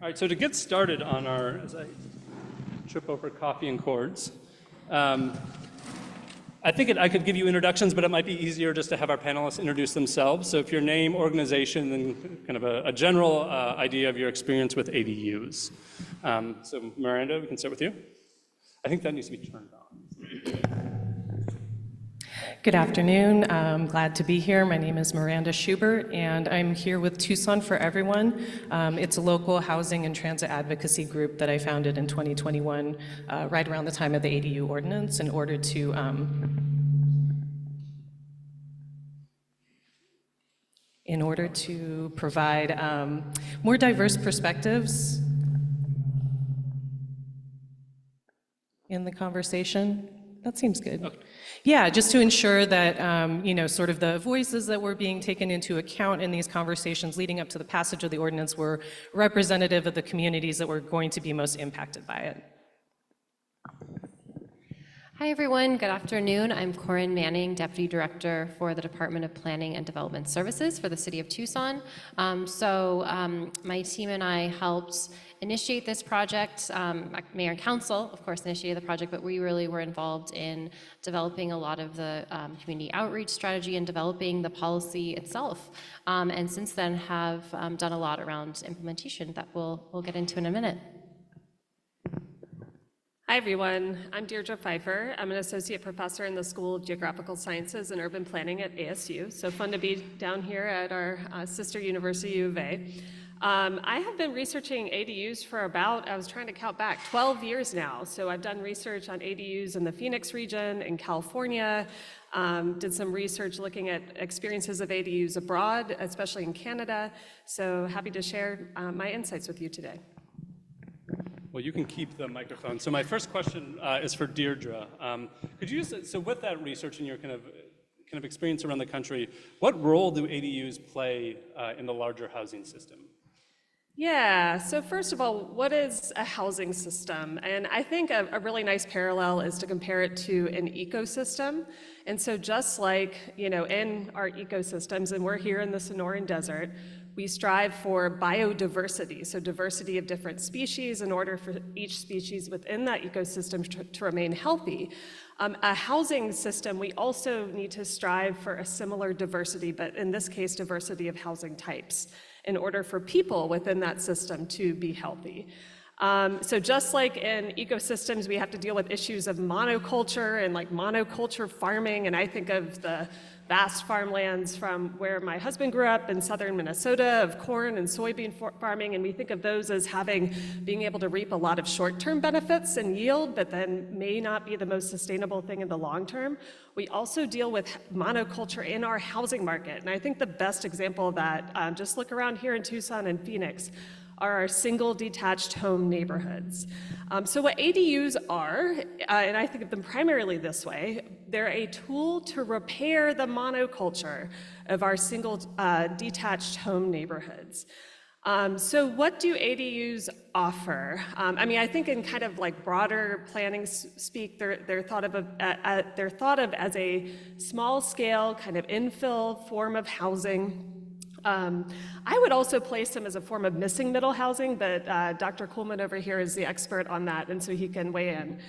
All right, so to get started on our, as I trip over coffee and cords, I think I could give you introductions, but it might be easier just to have our panelists introduce themselves. So if your name, organization, and kind of a general idea of your experience with ADUs. So Miranda, we can start with you. I think that needs to be turned on. Good afternoon. I'm glad to be here. My name is Miranda Schubert, and I'm here with Tucson for Everyone. It's a local housing and transit advocacy group that I founded in 2021, right around the time of the ADU ordinance, in order to provide more diverse perspectives in the conversation. That seems good. Okay. Yeah, just to ensure that, sort of the voices that were being taken into account in these conversations leading up to the passage of the ordinance were representative of the communities that were going to be most impacted by it. Hi, everyone. Good afternoon. I'm Corinne Manning, Deputy Director for the Department of Planning and Development Services for the City of Tucson. My team and I helped initiate this project. Mayor and Council, of course, initiated the project, but we really were involved in developing a lot of the community outreach strategy and developing the policy itself. And since then have done a lot around implementation that we'll get into in a minute. Hi everyone, I'm Deirdre Pfeiffer. I'm an associate professor in the School of Geographical Sciences and Urban Planning at ASU. So fun to be down here at our sister university, U of A. I have been researching ADUs for about, I was trying to count back, 12 years now. So I've done research on ADUs in the Phoenix region, in California, did some research looking at experiences of ADUs abroad, especially in Canada. So happy to share my insights with you today. Well, you can keep the microphone. So my first question is for Deirdre. Could you just, so with that research and your kind of experience around the country, what role do ADUs play in the larger housing system? Yeah, so first of all, what is a housing system? And I think a really nice parallel is to compare it to an ecosystem. And so just like, in our ecosystems, and we're here in the Sonoran Desert, we strive for biodiversity, so diversity of different species in order for each species within that ecosystem to remain healthy. A housing system, we also need to strive for a similar diversity, but in this case, diversity of housing types, in order for people within that system to be healthy. So just like in ecosystems, we have to deal with issues of monoculture and like monoculture farming, and I think of the vast farmlands from where my husband grew up in southern Minnesota of corn and soybean farming, and we think of those as being able to reap a lot of short-term benefits and yield, but then may not be the most sustainable thing in the long term. We also deal with monoculture in our housing market, and I think the best example of that, just look around here in Tucson and Phoenix, are our single detached home neighborhoods. So what ADUs are, and I think of them primarily this way, they're a tool to repair the monoculture of our single detached home neighborhoods. So what do ADUs offer? I think in kind of like broader planning speak, they're thought of as a small scale kind of infill form of housing. I would also place them as a form of missing middle housing, but Dr. Kuhlman over here is the expert on that, and so he can weigh in.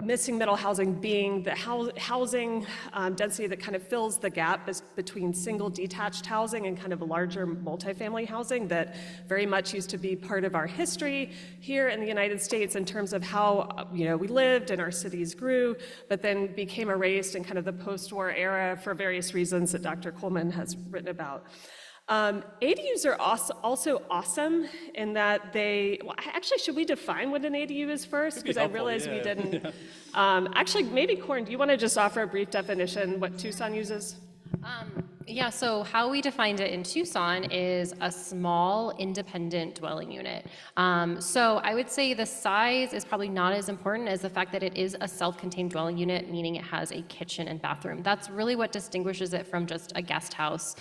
Missing middle housing being the housing density that kind of fills the gap between single detached housing and kind of larger multifamily housing that very much used to be part of our history here in the United States in terms of how we lived and our cities grew, but then became erased in kind of the post-war era for various reasons that Dr. Kuhlman has written about. ADUs are also awesome in that actually, should we define what an ADU is first? Because I realized we didn't. Actually, maybe Corinne, do you want to just offer a brief definition, what Tucson uses? Yeah, so how we defined it in Tucson is a small independent dwelling unit. So I would say the size is probably not as important as the fact that it is a self-contained dwelling unit, meaning it has a kitchen and bathroom. That's really what distinguishes it from just a guest house,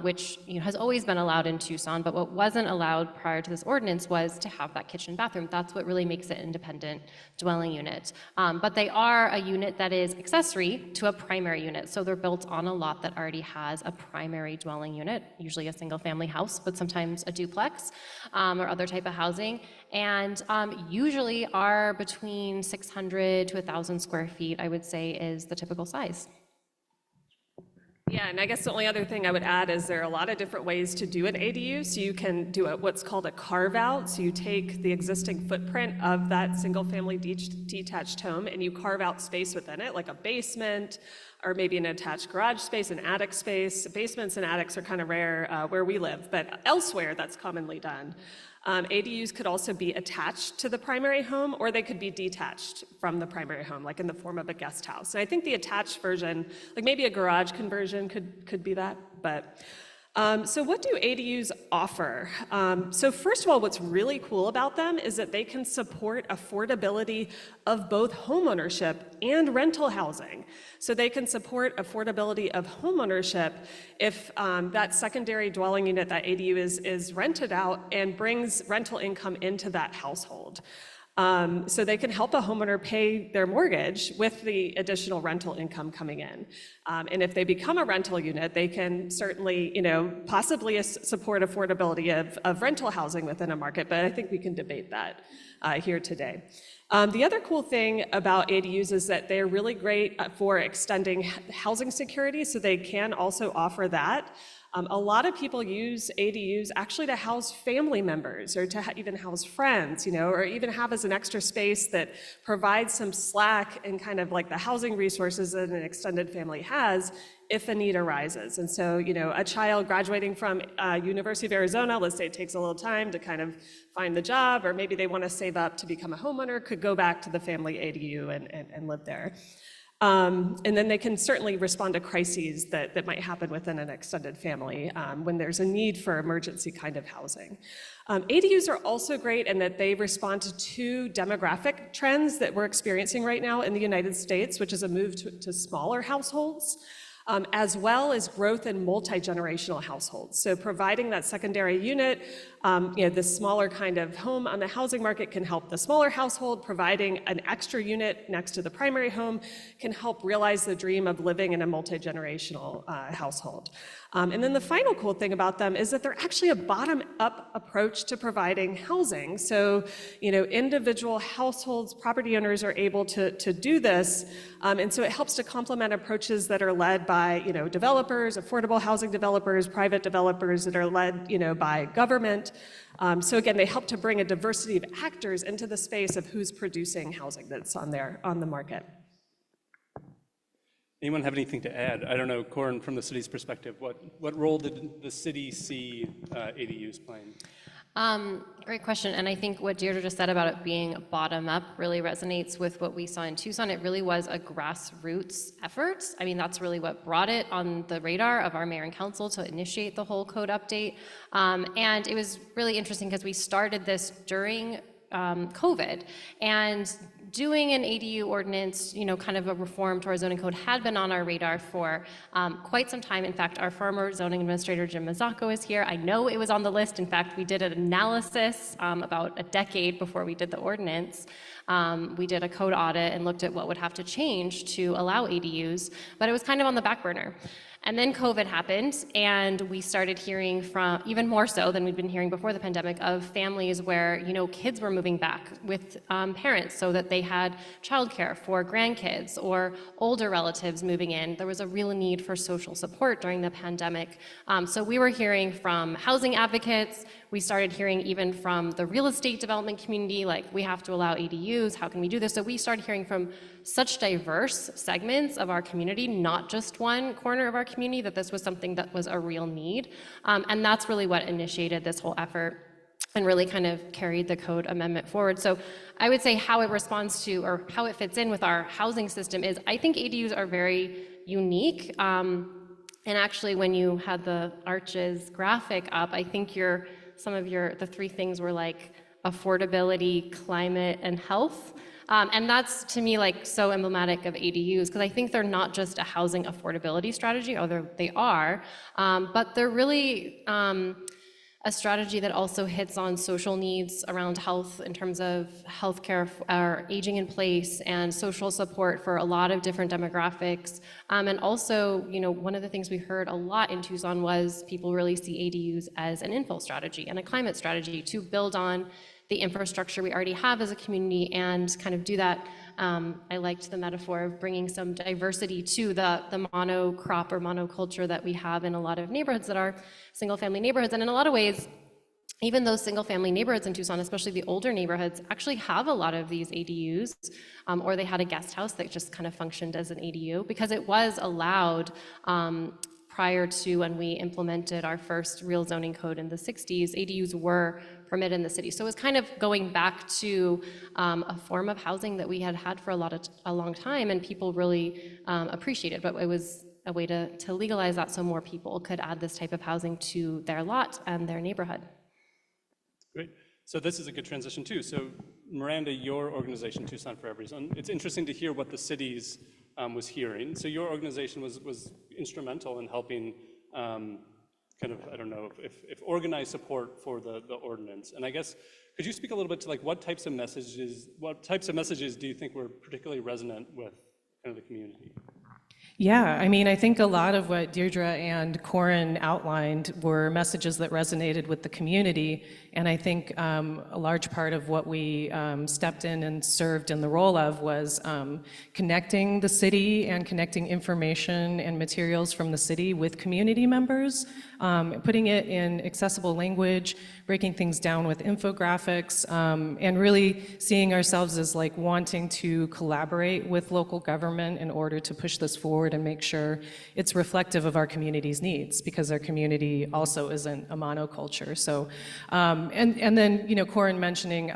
which has always been allowed in Tucson, but what wasn't allowed prior to this ordinance was to have that kitchen and bathroom. That's what really makes it an independent dwelling unit. But they are a unit that is accessory to a primary unit, so they're built on a lot that already has has a primary dwelling unit, usually a single-family house, but sometimes a duplex or other type of housing, and usually are between 600 to 1,000 square feet, I would say, is the typical size. Yeah, and I guess the only other thing I would add is there are a lot of different ways to do an ADU. So you can do what's called a carve out. So you take the existing footprint of that single-family detached home and you carve out space within it, like a basement or maybe an attached garage space, an attic space. Basements and attics are kind of rare where we live, but elsewhere that's commonly done. ADUs could also be attached to the primary home, or they could be detached from the primary home, like in the form of a guest house. And I think the attached version, like maybe a garage conversion could be that, but so what do ADUs offer? So first of all, what's really cool about them is that they can support affordability of both homeownership and rental housing. So they can support affordability of homeownership if that secondary dwelling unit, that ADU is rented out and brings rental income into that household. So they can help a homeowner pay their mortgage with the additional rental income coming in. And if they become a rental unit, they can certainly, possibly support affordability of rental housing within a market, but I think we can debate that here today. The other cool thing about ADUs is that they're really great for extending housing security, so they can also offer that. A lot of people use ADUs actually to house family members or to even house friends, or even have as an extra space that provides some slack in kind of like the housing resources that an extended family has if a need arises. And so, a child graduating from University of Arizona, let's say it takes a little time to kind of find the job, or maybe they want to save up to become a homeowner, could go back to the family ADU and live there. And then they can certainly respond to crises that might happen within an extended family when there's a need for emergency kind of housing. ADUs are also great in that they respond to two demographic trends that we're experiencing right now in the United States, which is a move to smaller households, as well as growth in multi-generational households. So providing that secondary unit, the smaller kind of home on the housing market can help the smaller household. Providing an extra unit next to the primary home can help realize the dream of living in a multi-generational household. And then the final cool thing about them is that they're actually a bottom-up approach to providing housing. So, individual households, property owners are able to do this, and so it helps to complement approaches that are led by, developers, affordable housing developers, private developers that are led, by government. So again, they help to bring a diversity of actors into the space of who's producing housing that's on the market. Anyone have anything to add? I don't know, Corin, from the city's perspective, what role did the city see ADUs playing? Great question, and I think what Deirdre just said about it being bottom-up really resonates with what we saw in Tucson. It really was a grassroots effort. I mean, that's really what brought it on the radar of our mayor and council to initiate the whole code update. And it was really interesting because we started this during COVID, and doing an ADU ordinance, kind of a reform to our zoning code had been on our radar for quite some time. In fact, our former zoning administrator, Jim Mazzacco, is here. I know it was on the list. In fact, we did an analysis about a decade before we did the ordinance. We did a code audit and looked at what would have to change to allow ADUs, but it was kind of on the back burner. And then COVID happened, and we started hearing from, even more so than we'd been hearing before the pandemic, of families where, kids were moving back with parents so that they had childcare for grandkids or older relatives moving in. There was a real need for social support during the pandemic. So we were hearing from housing advocates. We started hearing even from the real estate development community, like, we have to allow ADUs, how can we do this? So we started hearing from such diverse segments of our community, not just one corner of our community, that this was something that was a real need. And that's really what initiated this whole effort and really kind of carried the code amendment forward. So I would say how it responds to, or how it fits in with our housing system is, I think ADUs are very unique. And actually, when you had the ARCHES graphic up, I think the three things were like affordability, climate, and health. And that's, to me, like so emblematic of ADUs, because I think they're not just a housing affordability strategy, although they are, but they're really a strategy that also hits on social needs around health in terms of healthcare, or aging in place, and social support for a lot of different demographics. And also, one of the things we heard a lot in Tucson was people really see ADUs as an infill strategy and a climate strategy to build on the infrastructure we already have as a community and kind of do that. I liked the metaphor of bringing some diversity to the monocrop or monoculture that we have in a lot of neighborhoods that are single-family neighborhoods. And in a lot of ways, even those single-family neighborhoods in Tucson, especially the older neighborhoods, actually have a lot of these ADUs, or they had a guest house that just kind of functioned as an ADU because it was allowed prior to when we implemented our first real zoning code in the 60s. ADUs were permitted in the city. So it was kind of going back to a form of housing that we had had for a long time, and people really appreciated, but it was a way to legalize that so more people could add this type of housing to their lot and their neighborhood. Great. So this is a good transition too. So Miranda, your organization, Tucson for Everyone, it's interesting to hear what the city's was hearing. So your organization was instrumental in helping kind of, I don't know, if organized support for the ordinance. And I guess, could you speak a little bit to like what types of messages do you think were particularly resonant with kind of the community? Yeah, I mean, I think a lot of what Deirdre and Corin outlined were messages that resonated with the community, and I think a large part of what we stepped in and served in the role of was connecting the city and connecting information and materials from the city with community members, putting it in accessible language, breaking things down with infographics, and really seeing ourselves as like wanting to collaborate with local government in order to push this forward and make sure it's reflective of our community's needs, because our community also isn't a monoculture. So, and then, Corin mentioning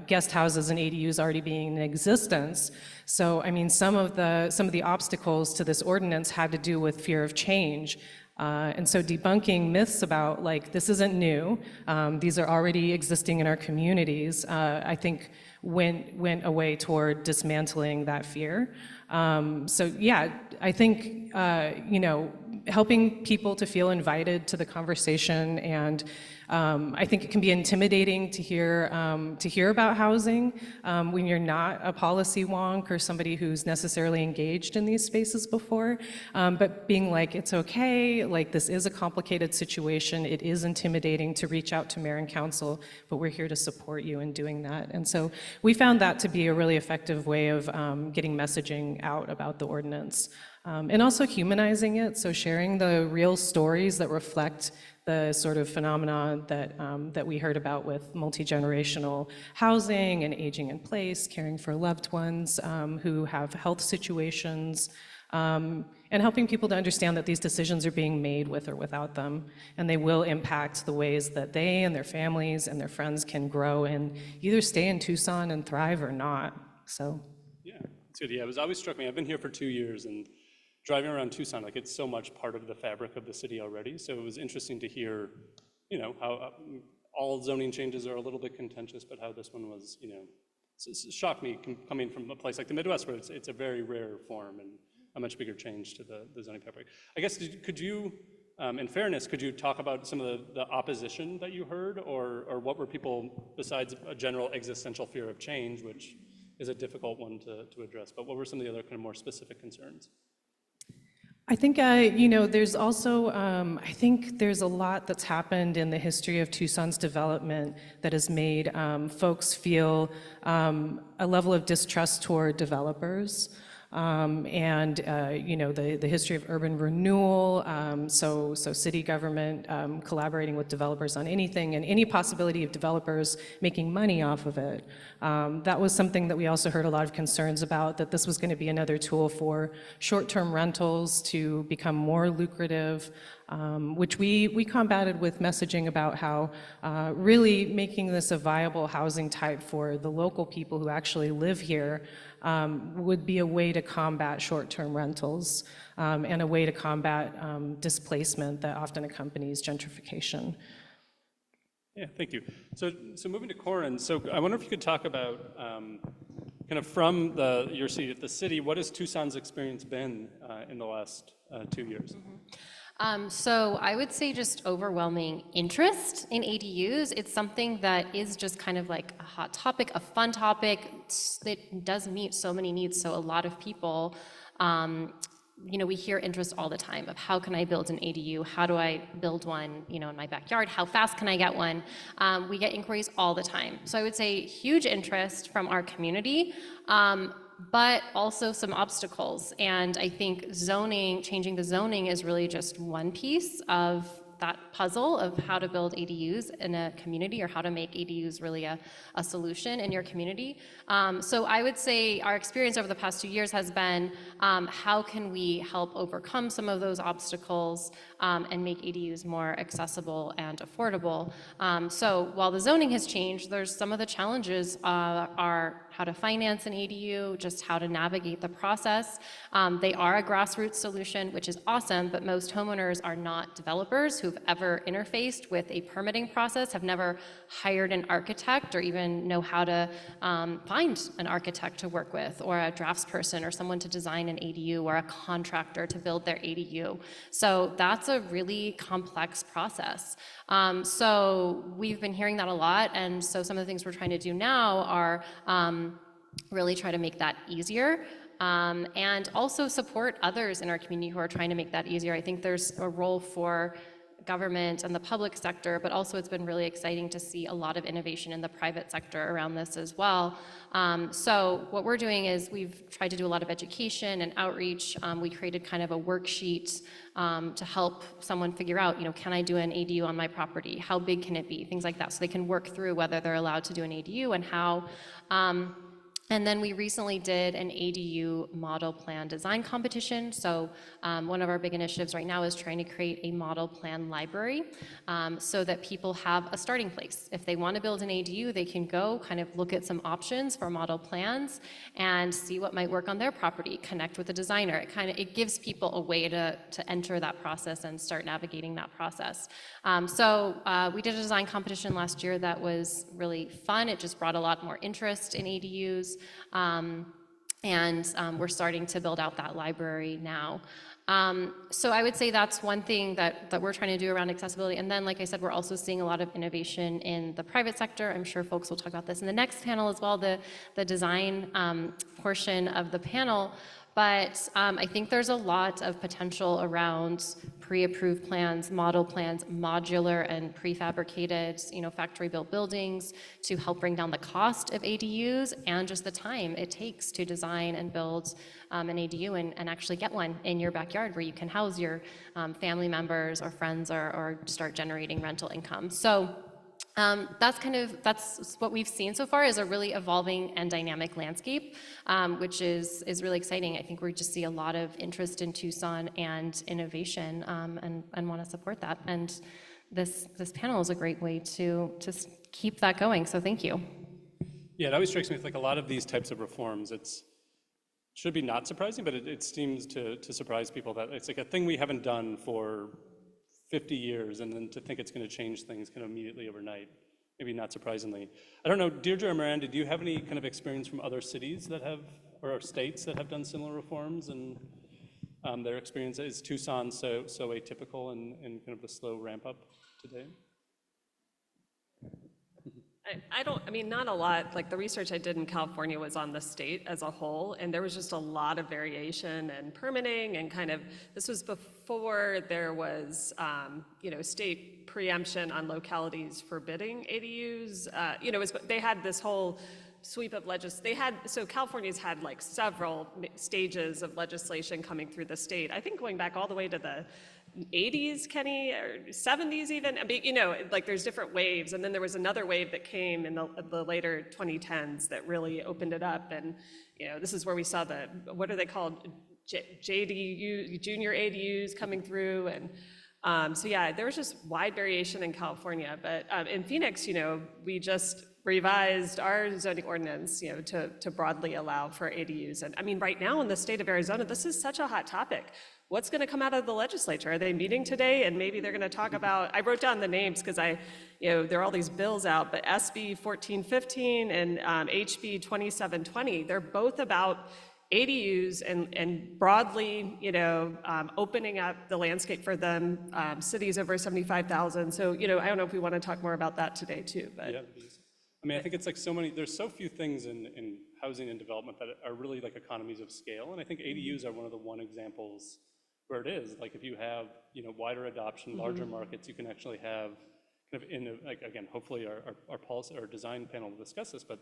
guest houses and ADUs already being in existence. So, I mean, some of the obstacles to this ordinance had to do with fear of change. And so debunking myths about like, this isn't new, these are already existing in our communities, I think went away toward dismantling that fear. So yeah, I think, helping people to feel invited to the conversation, and I think it can be intimidating to hear about housing when you're not a policy wonk or somebody who's necessarily engaged in these spaces before, but being like, it's okay, like this is a complicated situation, it is intimidating to reach out to mayor and council, but we're here to support you in doing that. And so we found that to be a really effective way of getting messaging out about the ordinance. And also humanizing it, so sharing the real stories that reflect the sort of phenomena that we heard about with multi-generational housing and aging in place, caring for loved ones who have health situations, and helping people to understand that these decisions are being made with or without them, and they will impact the ways that they and their families and their friends can grow and either stay in Tucson and thrive or not. So yeah, it's good. Yeah, it was always struck me. I've been here for 2 years, and driving around Tucson, like it's so much part of the fabric of the city already. So it was interesting to hear, how all zoning changes are a little bit contentious, but how this one was, it shocked me coming from a place like the Midwest, where it's a very rare form and a much bigger change to the zoning fabric. I guess, could you, in fairness, could you talk about some of the opposition that you heard, or what were people, besides a general existential fear of change, which is a difficult one to address, but what were some of the other kind of more specific concerns? I think, there's also, I think there's a lot that's happened in the history of Tucson's development that has made folks feel a level of distrust toward developers. And the history of urban renewal, so city government collaborating with developers on anything and any possibility of developers making money off of it. That was something that we also heard a lot of concerns about, that this was going to be another tool for short-term rentals to become more lucrative, which we combated with messaging about how really making this a viable housing type for the local people who actually live here would be a way to combat short-term rentals and a way to combat displacement that often accompanies gentrification. Yeah, thank you. So moving to Corin, so I wonder if you could talk about kind of from your seat at the city, what has Tucson's experience been in the last 2 years? So I would say just overwhelming interest in ADUs. It's something that is just kind of like a hot topic, a fun topic that does meet so many needs. So a lot of people, we hear interest all the time of how can I build an ADU? How do I build one, in my backyard? How fast can I get one? We get inquiries all the time. So I would say huge interest from our community. But also some obstacles. And I think changing the zoning is really just one piece of that puzzle of how to build ADUs in a community or how to make ADUs really a solution in your community. So I would say our experience over the past 2 years has been how can we help overcome some of those obstacles and make ADUs more accessible and affordable. So while the zoning has changed, there's some of the challenges are how to finance an ADU, just how to navigate the process. They are a grassroots solution, which is awesome, but most homeowners are not developers who've ever interfaced with a permitting process, have never hired an architect or even know how to find an architect to work with, or a draftsperson, or someone to design an ADU, or a contractor to build their ADU. So that's a really complex process. So we've been hearing that a lot, and so some of the things we're trying to do now are really try to make that easier. And also support others in our community who are trying to make that easier. I think there's a role for government and the public sector, but also it's been really exciting to see a lot of innovation in the private sector around this as well. So what we're doing is we've tried to do a lot of education and outreach. We created kind of a worksheet to help someone figure out, can I do an ADU on my property? How big can it be? Things like that, so they can work through whether they're allowed to do an ADU and how. And then we recently did an ADU model plan design competition. So one of our big initiatives right now is trying to create a model plan library so that people have a starting place. If they want to build an ADU, they can go kind of look at some options for model plans and see what might work on their property, connect with a designer. It gives people a way to enter that process and start navigating that process. So we did a design competition last year that was really fun. It just brought a lot more interest in ADUs. We're starting to build out that library now. So I would say that's one thing that we're trying to do around accessibility. And then, like I said, we're also seeing a lot of innovation in the private sector. I'm sure folks will talk about this in the next panel as well, the design portion of the panel. But I think there's a lot of potential around pre-approved plans, model plans, modular and prefabricated, factory-built buildings to help bring down the cost of ADUs and just the time it takes to design and build an ADU and actually get one in your backyard where you can house your family members or friends or start generating rental income. So that's what we've seen so far, is a really evolving and dynamic landscape, which is really exciting. I think we just see a lot of interest in Tucson and innovation, and want to support that. And this panel is a great way to keep that going. So thank you. Yeah, it always strikes me with a lot of these types of reforms. It should be not surprising, but it seems to surprise people that it's like a thing we haven't done for 50 years, and then to think it's going to change things kind of immediately overnight, maybe not surprisingly. I don't know, Deirdre or Miranda, do you have any kind of experience from other cities that have, or states that have done similar reforms, and their experience? Is Tucson so atypical in kind of the slow ramp up today? Not a lot. Like the research I did in California was on the state as a whole, and there was just a lot of variation and permitting, and this was before there was, state preemption on localities forbidding ADUs. They had this whole sweep of so California's had several stages of legislation coming through the state. I think going back all the way to the 80s, Kenny, or 70s even. There's different waves, and then there was another wave that came in the later 2010s that really opened it up, and this is where we saw what are they called, JDU, junior ADUs coming through, and so yeah, there was just wide variation in California, but in Phoenix, we just revised our zoning ordinance, to broadly allow for ADUs, and right now in the state of Arizona, this is such a hot topic. What's going to come out of the legislature? Are they meeting today? And maybe they're going to talk about, I wrote down the names because there are all these bills out, but SB 1415 and HB 2720, they're both about ADUs and broadly, opening up the landscape for them, cities over 75,000. So, I don't know if we want to talk more about that today too, but. Yeah, please. I mean, I think it's like there's so few things in housing and development that are really like economies of scale. And I think ADUs are one of the examples where it is. Like if you have, wider adoption, larger markets, you can actually have kind of like, again, hopefully our policy or design panel will discuss this, but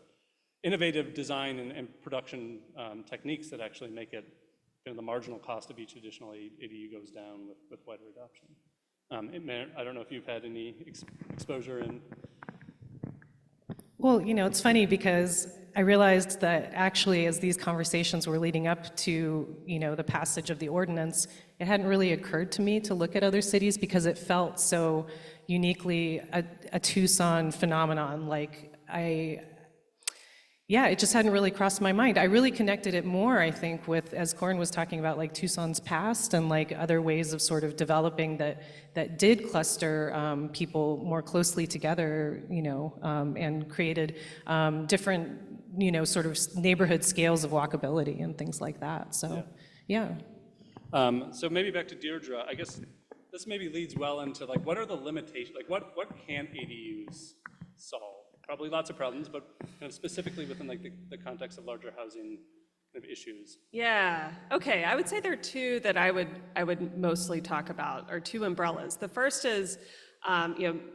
innovative design and production techniques that actually make it, the marginal cost of each additional ADU goes down with wider adoption. I don't know if you've had any exposure in. Well, it's funny because I realized that actually as these conversations were leading up to, the passage of the ordinance, it hadn't really occurred to me to look at other cities because it felt so uniquely a Tucson phenomenon. Like it just hadn't really crossed my mind. I really connected it more, I think, with, as Corin was talking about, like Tucson's past and like other ways of sort of developing that did cluster people more closely together, and created different, sort of neighborhood scales of walkability and things like that. So, yeah. So maybe back to Deirdre, I guess this maybe leads well into like, what are the limitations, like what can't ADUs solve? Probably lots of problems, but kind of specifically within like the context of larger housing kind of issues. Yeah, okay, I would say there are two that I would mostly talk about, or two umbrellas. The first is,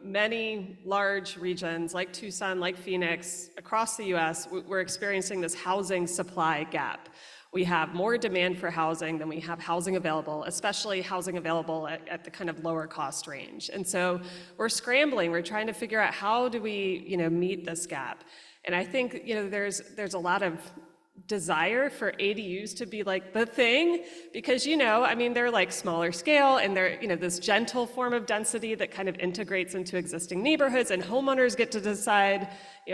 many large regions like Tucson, like Phoenix, across the US, we're experiencing this housing supply gap. We have more demand for housing than we have housing available, especially housing available at the kind of lower cost range. And so we're scrambling, we're trying to figure out how do we, meet this gap. And I think, there's a lot of desire for ADUs to be like the thing because, they're like smaller scale and they're, this gentle form of density that kind of integrates into existing neighborhoods and homeowners get to decide,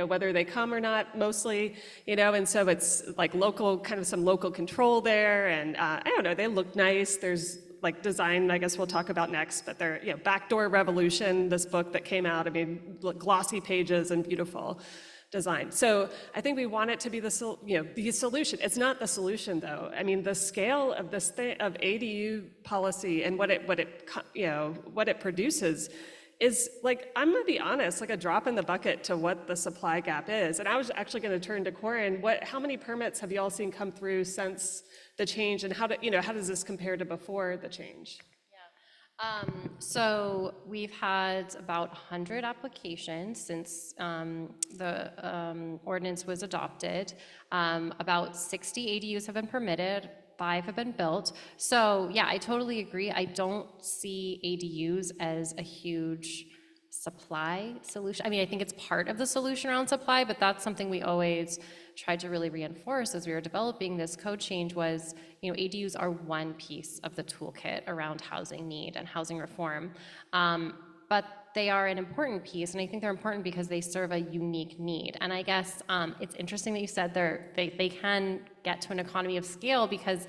whether they come or not mostly, and so it's like some local control there. And I don't know, they look nice. There's like design, I guess we'll talk about next, but they're, Backdoor Revolution, this book that came out, glossy pages and beautiful design. So I think we want it to be the solution. It's not the solution though. The scale of this thing of ADU policy and what it produces is like, I'm gonna be honest, like a drop in the bucket to what the supply gap is. And I was actually gonna turn to Corin. How many permits have you all seen come through since the change, and how does this compare to before the change? So we've had about 100 applications since the ordinance was adopted. About 60 ADUs have been permitted, 5 have been built. So yeah, I totally agree. I don't see ADUs as a huge supply solution. I think it's part of the solution around supply, but that's something we always tried to really reinforce as we were developing this code change was, ADUs are one piece of the toolkit around housing need and housing reform. But they are an important piece, and I think they're important because they serve a unique need. And I guess it's interesting that you said they can get to an economy of scale because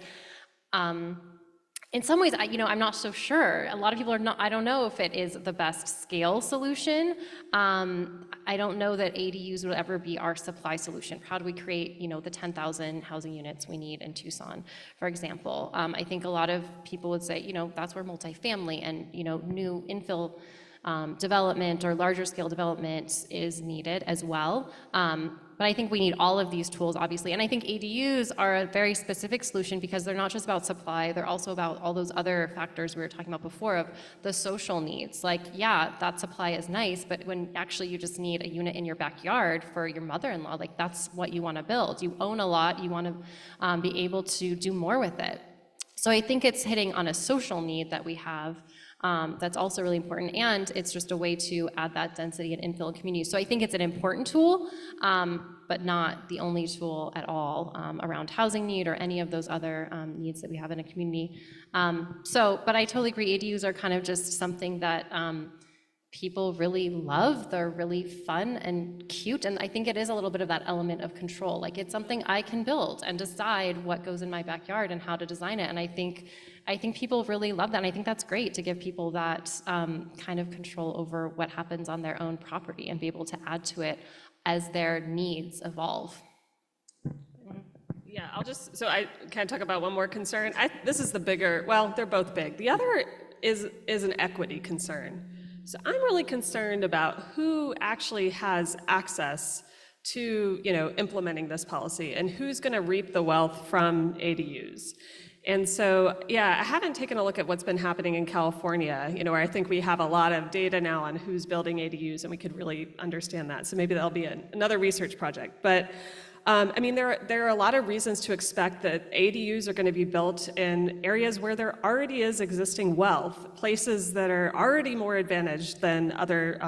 in some ways, I'm not so sure. A lot of people are not, I don't know if it is the best scale solution. I don't know that ADUs will ever be our supply solution. How do we create, the 10,000 housing units we need in Tucson, for example? I think a lot of people would say, that's where multifamily and, new infill development or larger scale development is needed as well. But I think we need all of these tools, obviously. And I think ADUs are a very specific solution because they're not just about supply, they're also about all those other factors we were talking about before of the social needs. Like, yeah, that supply is nice, but when actually you just need a unit in your backyard for your mother-in-law, like that's what you want to build. You own a lot, you want to be able to do more with it. So I think it's hitting on a social need that we have. That's also really important, and it's just a way to add that density and infill communities. So I think it's an important tool, but not the only tool at all around housing need or any of those other needs that we have in a community. But I totally agree, ADUs are kind of just something that people really love. They're really fun and cute, and I think it is a little bit of that element of control. Like it's something I can build and decide what goes in my backyard and how to design it, and I think people really love that, and I think that's great to give people that kind of control over what happens on their own property and be able to add to it as their needs evolve. Yeah, So I can talk about one more concern. This is the bigger, well, they're both big. The other is an equity concern. So I'm really concerned about who actually has access to, implementing this policy and who's going to reap the wealth from ADUs. And so, yeah, I haven't taken a look at what's been happening in California, where I think we have a lot of data now on who's building ADUs, and we could really understand that. So maybe that'll be another research project. But there are a lot of reasons to expect that ADUs are going to be built in areas where there already is existing wealth, places that are already more advantaged than other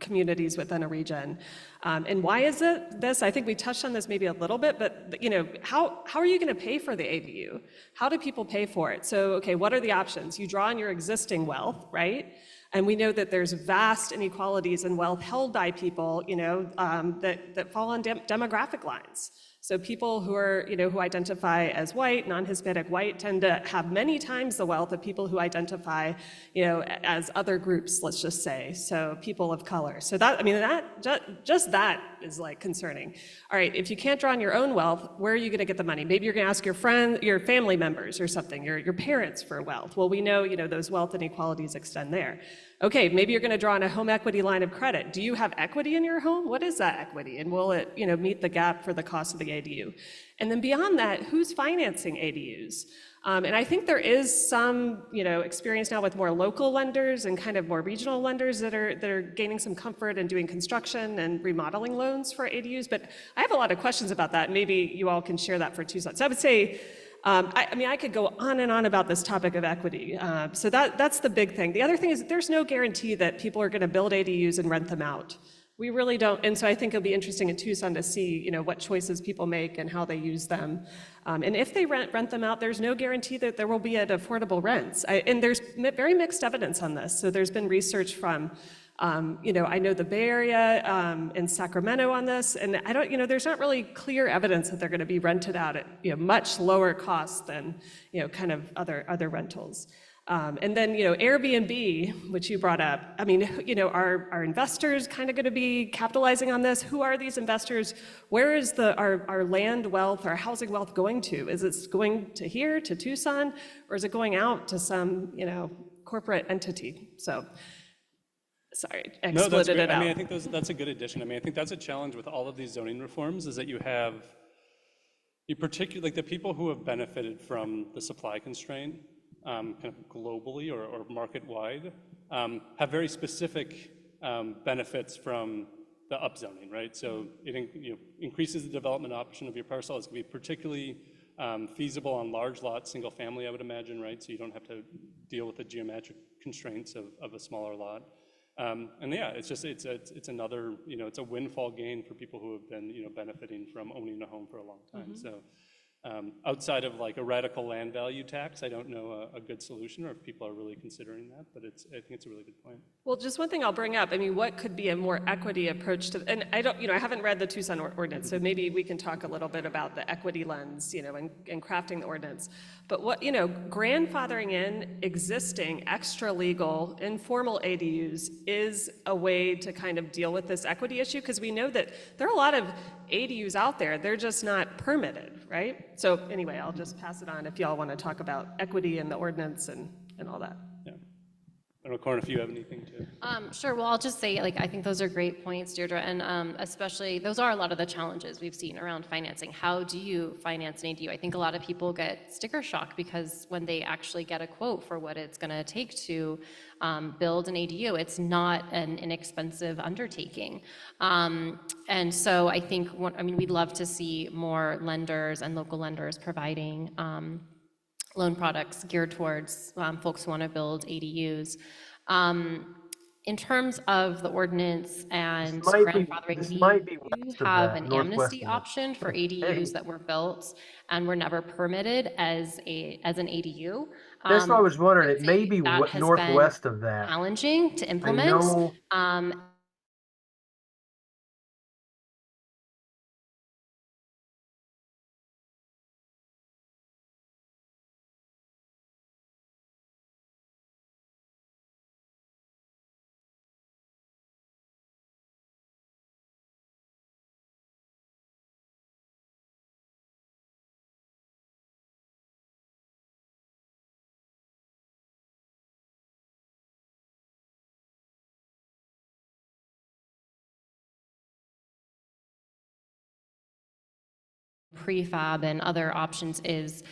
communities within a region. And why is it this? I think we touched on this maybe a little bit, but how are you going to pay for the ADU? How do people pay for it? So, okay, what are the options? You draw on your existing wealth, right? And we know that there's vast inequalities in wealth held by people, that fall on demographic lines. So people who are, who identify as white, non-Hispanic white, tend to have many times the wealth of people who identify, as other groups, let's just say. So people of color. So just that is like concerning. All right, if you can't draw on your own wealth, where are you going to get the money? Maybe you're going to ask your family members or something, your parents for wealth. Well, we know, those wealth inequalities extend there. Okay, maybe you're going to draw on a home equity line of credit. Do you have equity in your home? What is that equity? And will it, meet the gap for the cost of the ADU? And then beyond that, who's financing ADUs? And I think there is some, experience now with more local lenders and kind of more regional lenders that are gaining some comfort and doing construction and remodeling loans for ADUs. But I have a lot of questions about that. Maybe you all can share that for Tucson. So I would say, I could go on and on about this topic of equity. So that's the big thing. The other thing is there's no guarantee that people are going to build ADUs and rent them out. We really don't. And so I think it'll be interesting in Tucson to see, what choices people make and how they use them. And if they rent them out, there's no guarantee that there will be at affordable rents. And there's very mixed evidence on this. So there's been research from I know the Bay Area in Sacramento on this, and there's not really clear evidence that they're going to be rented out at much lower costs than kind of other rentals. And then Airbnb, which you brought up. Are investors kind of going to be capitalizing on this? Who are these investors? Where is our land wealth, our housing wealth going to? Is it going to here, to Tucson, or is it going out to some corporate entity? So. Sorry, I No, that's exploded great. it out. I think that's a good addition. I think that's a challenge with all of these zoning reforms is that you particularly, like the people who have benefited from the supply constraint, kind of globally or market-wide, have very specific benefits from the upzoning, right? So it increases the development option of your parcel. It's going to be particularly feasible on large lots, single family, I would imagine, right? So you don't have to deal with the geometric constraints of a smaller lot. And yeah, it's another, it's a windfall gain for people who have been, benefiting from owning a home for a long time. So outside of like a radical land value tax, I don't know a good solution or if people are really considering that, but I think it's a really good point. Well, just one thing I'll bring up, what could be a more equity approach to, and I don't, I haven't read the Tucson ordinance, so maybe we can talk a little bit about the equity lens, and crafting the ordinance. But what, grandfathering in existing extra legal informal ADUs is a way to kind of deal with this equity issue, because we know that there are a lot of ADUs out there, they're just not permitted, right? So anyway, I'll just pass it on if y'all want to talk about equity and the ordinance and all that. Yeah. I don't know, Corin, if you have anything to. Sure. Well, I'll just say, I think those are great points, Deirdre, and especially those are a lot of the challenges we've seen around financing. How do you finance an ADU? I think a lot of people get sticker shock because when they actually get a quote for what it's going to take to build an ADU, it's not an inexpensive undertaking. And so I think, we'd love to see more lenders and local lenders providing loan products geared towards folks who want to build ADUs. In terms of the ordinance and grandfathering, we do have an amnesty option for ADUs that were built and were never permitted as an ADU. That's what I was wondering. It may be That has northwest been of that. challenging to I implement. know prefab and other options is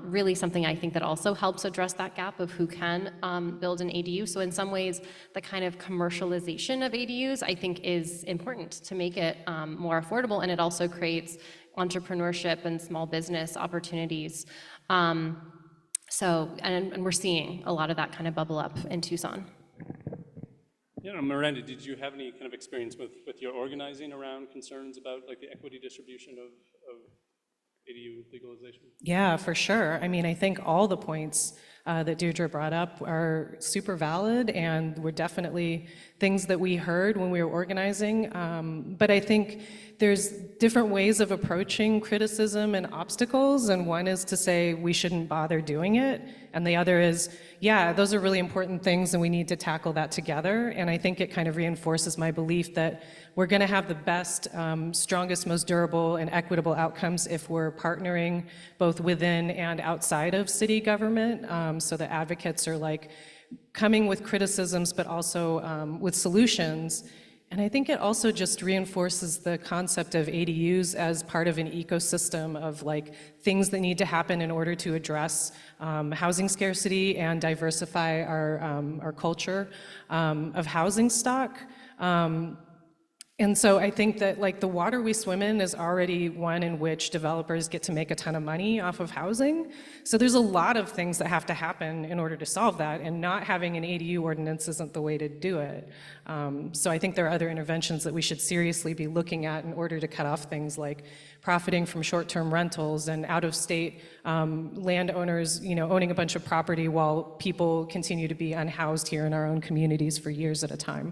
really something I think that also helps address that gap of who can build an ADU. So in some ways, the kind of commercialization of ADUs, I think, is important to make it more affordable, and it also creates entrepreneurship and small business opportunities. And we're seeing a lot of that kind of bubble up in Tucson. You know, Miranda, did you have any kind of experience with your organizing around concerns about like the equity distribution of ADU legalization? Yeah, for sure. I mean, I think all the points that Deirdre brought up are super valid and were definitely things that we heard when we were organizing. But I think there's different ways of approaching criticism and obstacles, and one is to say we shouldn't bother doing it, and the other is, yeah, those are really important things and we need to tackle that together. And I think it kind of reinforces my belief that we're going to have the best, strongest, most durable and equitable outcomes if we're partnering both within and outside of city government. So the advocates are like coming with criticisms, but also with solutions. And I think it also just reinforces the concept of ADUs as part of an ecosystem of like things that need to happen in order to address housing scarcity and diversify our culture of housing stock. And so I think that like the water we swim in is already one in which developers get to make a ton of money off of housing. So there's a lot of things that have to happen in order to solve that, and not having an ADU ordinance isn't the way to do it. So I think there are other interventions that we should seriously be looking at in order to cut off things like profiting from short-term rentals and out-of-state landowners, you know, owning a bunch of property while people continue to be unhoused here in our own communities for years at a time.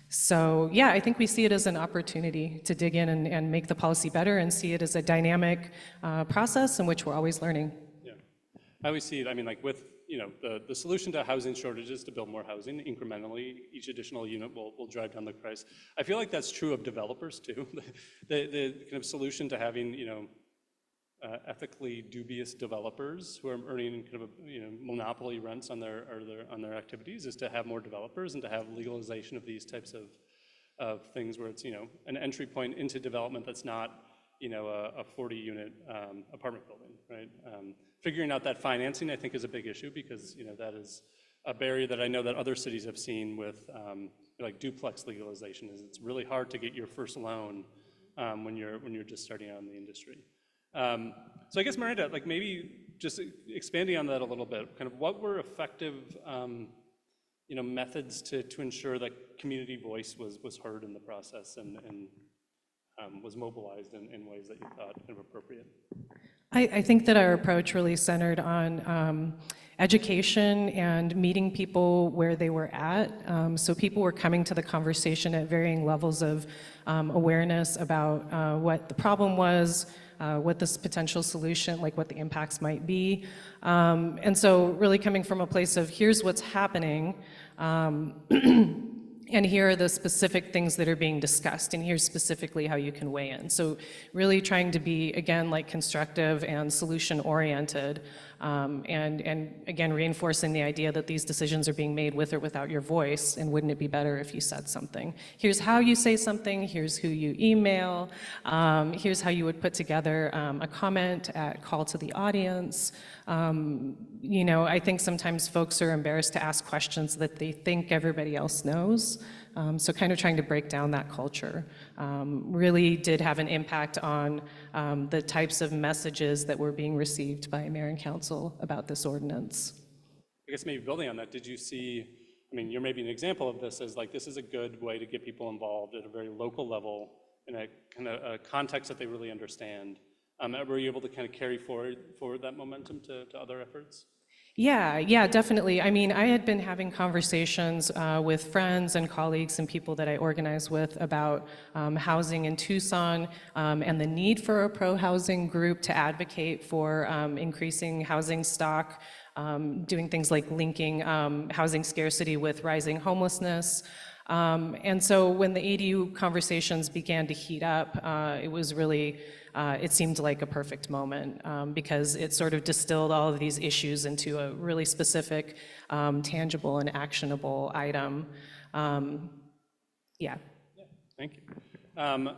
So yeah, I think we see it as an opportunity to dig in and make the policy better, and see it as a dynamic process in which we're always learning. Yeah, I always see it, I mean, like with, you know, the solution to housing shortages to build more housing incrementally, each additional unit will drive down the price. I feel like that's true of developers too. The kind of solution to having, you know, ethically dubious developers who are earning kind of a, you know, monopoly rents on their activities is to have more developers and to have legalization of these types of things where it's, you know, an entry point into development that's not, you know, a 40-unit apartment building, right? Figuring out that financing, I think, is a big issue because, you know, that is a barrier that I know that other cities have seen with like duplex legalization. Is it's really hard to get your first loan when you're just starting out in the industry. So I guess, Miranda, like maybe just expanding on that a little bit, kind of what were effective, you know, methods to ensure that community voice was heard in the process and was mobilized in ways that you thought kind of appropriate? I think that our approach really centered on education and meeting people where they were at. So people were coming to the conversation at varying levels of awareness about what the problem was, what this potential solution, like what the impacts might be. And so really coming from a place of here's what's happening, and here are the specific things that are being discussed, and here's specifically how you can weigh in. So really trying to be, again, like constructive and solution-oriented, and again, reinforcing the idea that these decisions are being made with or without your voice, and wouldn't it be better if you said something? Here's how you say something, here's who you email, here's how you would put together a comment at call to the audience. You know, I think sometimes folks are embarrassed to ask questions that they think everybody else knows. So kind of trying to break down that culture really did have an impact on the types of messages that were being received by mayor and council about this ordinance. I guess maybe building on that, did you see, I mean, you're maybe an example of this as like, this is a good way to get people involved at a very local level in a kind of a context that they really understand. Were you able to kind of carry forward that momentum to other efforts? Yeah, definitely. I mean, I had been having conversations with friends and colleagues and people that I organize with about housing in Tucson and the need for a pro-housing group to advocate for increasing housing stock, doing things like linking housing scarcity with rising homelessness. And so when the ADU conversations began to heat up, it was really, it seemed like a perfect moment because it sort of distilled all of these issues into a really specific, tangible and actionable item. Yeah. Thank you.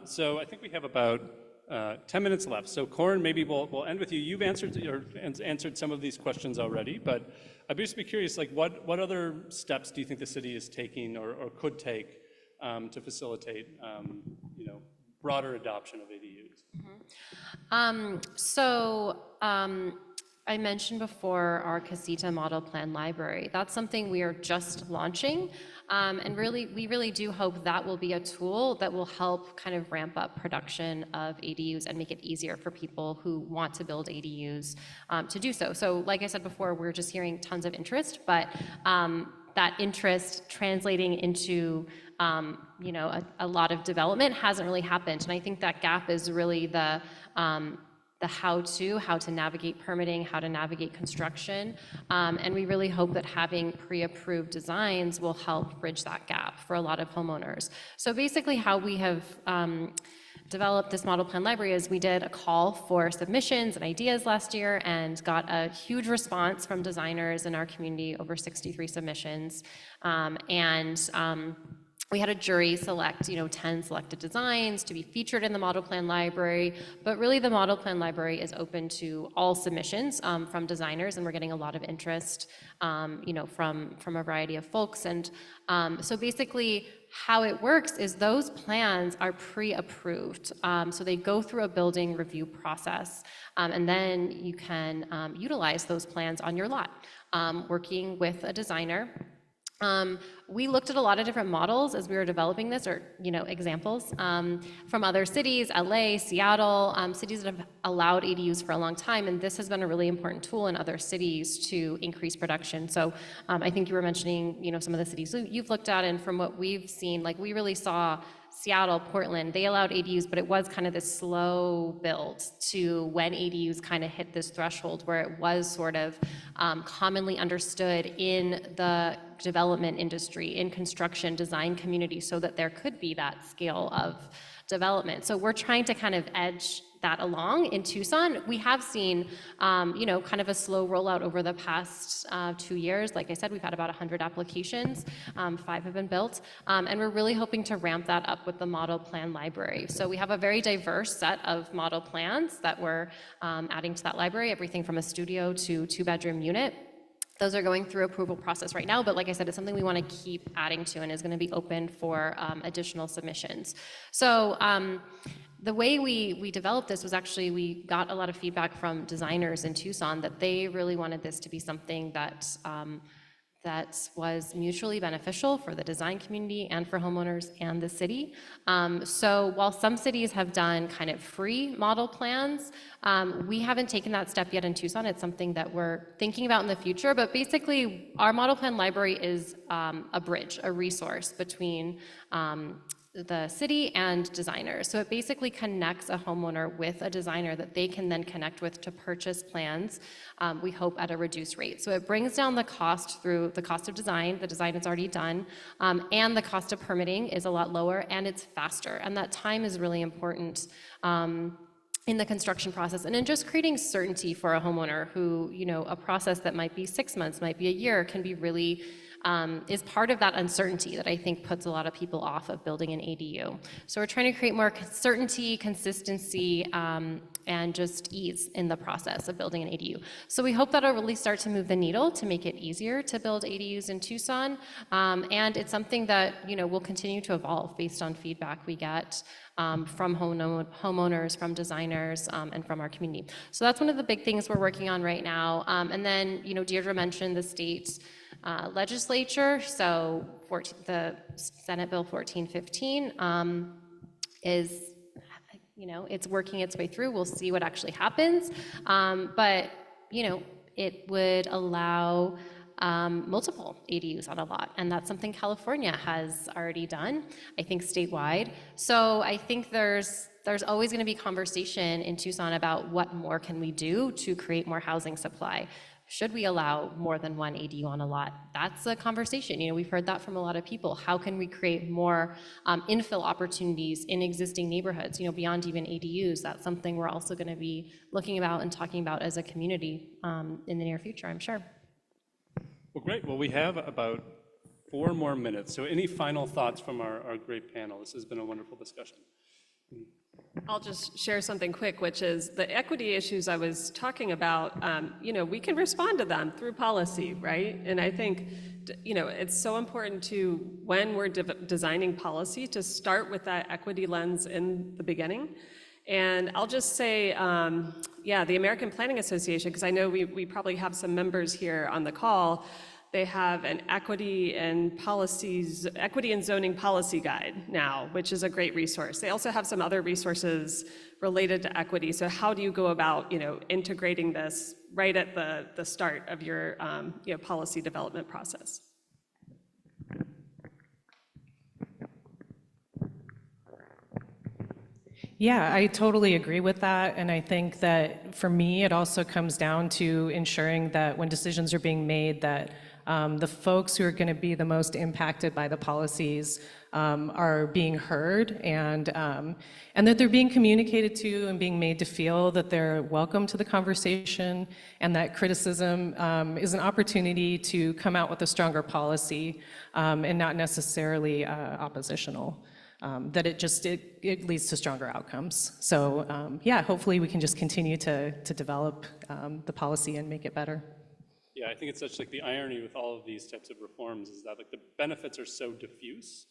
So I think we have about 10 minutes left. So Corin, maybe we'll end with you. You've answered some of these questions already, but I'd just be curious, like what other steps do you think the city is taking or could take to facilitate, broader adoption of ADUs? I mentioned before our Casita Model Plan Library. That's something we are just launching. And we really do hope that will be a tool that will help kind of ramp up production of ADUs and make it easier for people who want to build ADUs to do so. So like I said before, we're just hearing tons of interest, but that interest translating into a lot of development hasn't really happened. And I think that gap is really the how to navigate permitting, how to navigate construction. And we really hope that having pre-approved designs will help bridge that gap for a lot of homeowners. So basically how we have developed this model plan library is we did a call for submissions and ideas last year and got a huge response from designers in our community, over 63 submissions. We had a jury select, 10 selected designs to be featured in the model plan library, but really the model plan library is open to all submissions from designers, and we're getting a lot of interest, from a variety of folks. And so basically how it works is those plans are pre-approved. So they go through a building review process, and then you can utilize those plans on your lot, working with a designer. We looked at a lot of different models as we were developing this, or examples from other cities, LA, Seattle, cities that have allowed ADUs for a long time, and this has been a really important tool in other cities to increase production. So I think you were mentioning, some of the cities you've looked at, and from what we've seen, like we really saw Seattle, Portland, they allowed ADUs, but it was kind of this slow build to when ADUs kind of hit this threshold where it was sort of commonly understood in the development industry, in construction design community, so that there could be that scale of development. So we're trying to kind of edge that along in Tucson. We have seen, kind of a slow rollout over the past 2 years. Like I said, we've had about 100 applications, 5 have been built, and we're really hoping to ramp that up with the model plan library. So we have a very diverse set of model plans that we're adding to that library, everything from a studio to 2-bedroom unit. Those are going through approval process right now, but like I said, it's something we want to keep adding to and is going to be open for additional submissions. So the way we developed this was actually, we got a lot of feedback from designers in Tucson that they really wanted this to be something that was mutually beneficial for the design community and for homeowners and the city. So while some cities have done kind of free model plans, we haven't taken that step yet in Tucson. It's something that we're thinking about in the future, but basically our model plan library is a bridge, a resource between the city and designers. So it basically connects a homeowner with a designer that they can then connect with to purchase plans, we hope at a reduced rate. So it brings down the cost through the cost of design, the design is already done, and the cost of permitting is a lot lower, and it's faster. And that time is really important in the construction process, and in just creating certainty for a homeowner who, a process that might be 6 months, might be a year, can be really is part of that uncertainty that I think puts a lot of people off of building an ADU. So we're trying to create more certainty, consistency, and just ease in the process of building an ADU. So we hope that'll really start to move the needle to make it easier to build ADUs in Tucson. And it's something that, will continue to evolve based on feedback we get from homeowners, from designers, and from our community. So that's one of the big things we're working on right now. And then, Deirdre mentioned the state legislature. So the Senate Bill 1415 is, it's working its way through. We'll see what actually happens. But, it would allow multiple ADUs on a lot, and that's something California has already done, I think statewide. So I think there's always going to be conversation in Tucson about what more can we do to create more housing supply. Should we allow more than one ADU on a lot? That's a conversation. We've heard that from a lot of people. How can we create more infill opportunities in existing neighborhoods, beyond even ADUs? That's something we're also going to be looking about and talking about as a community in the near future, I'm sure. Well, great. Well, we have about 4 more minutes. So any final thoughts from our great panel? This has been a wonderful discussion. I'll just share something quick, which is the equity issues I was talking about, we can respond to them through policy, right? And I think, it's so important to, when we're designing policy, to start with that equity lens in the beginning. And I'll just say, the American Planning Association, because I know we probably have some members here on the call, they have an equity and zoning policy guide now, which is a great resource. They also have some other resources related to equity. So how do you go about, integrating this right at the start of your, policy development process? Yeah, I totally agree with that. And I think that for me, it also comes down to ensuring that when decisions are being made, that the folks who are going to be the most impacted by the policies are being heard, and that they're being communicated to and being made to feel that they're welcome to the conversation, and that criticism is an opportunity to come out with a stronger policy and not necessarily oppositional. That it leads to stronger outcomes. So hopefully we can just continue to develop the policy and make it better. Yeah, I think it's such like the irony with all of these types of reforms is that like the benefits are so diffuse.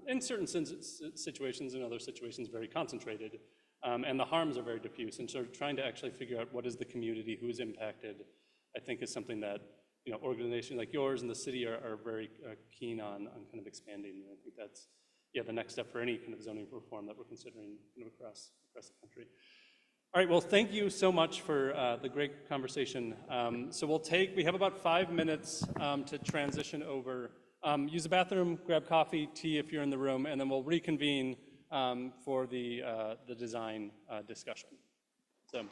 In certain situations, in other situations, very concentrated, and the harms are very diffuse. And so trying to actually figure out what is the community, who is impacted, I think is something that organizations like yours and the city are very keen on kind of expanding. And I think that's the next step for any kind of zoning reform that we're considering across the country. All right, well, thank you so much for the great conversation. So we have about 5 minutes to transition over. Use the bathroom, grab coffee, tea if you're in the room, and then we'll reconvene for the design discussion. So.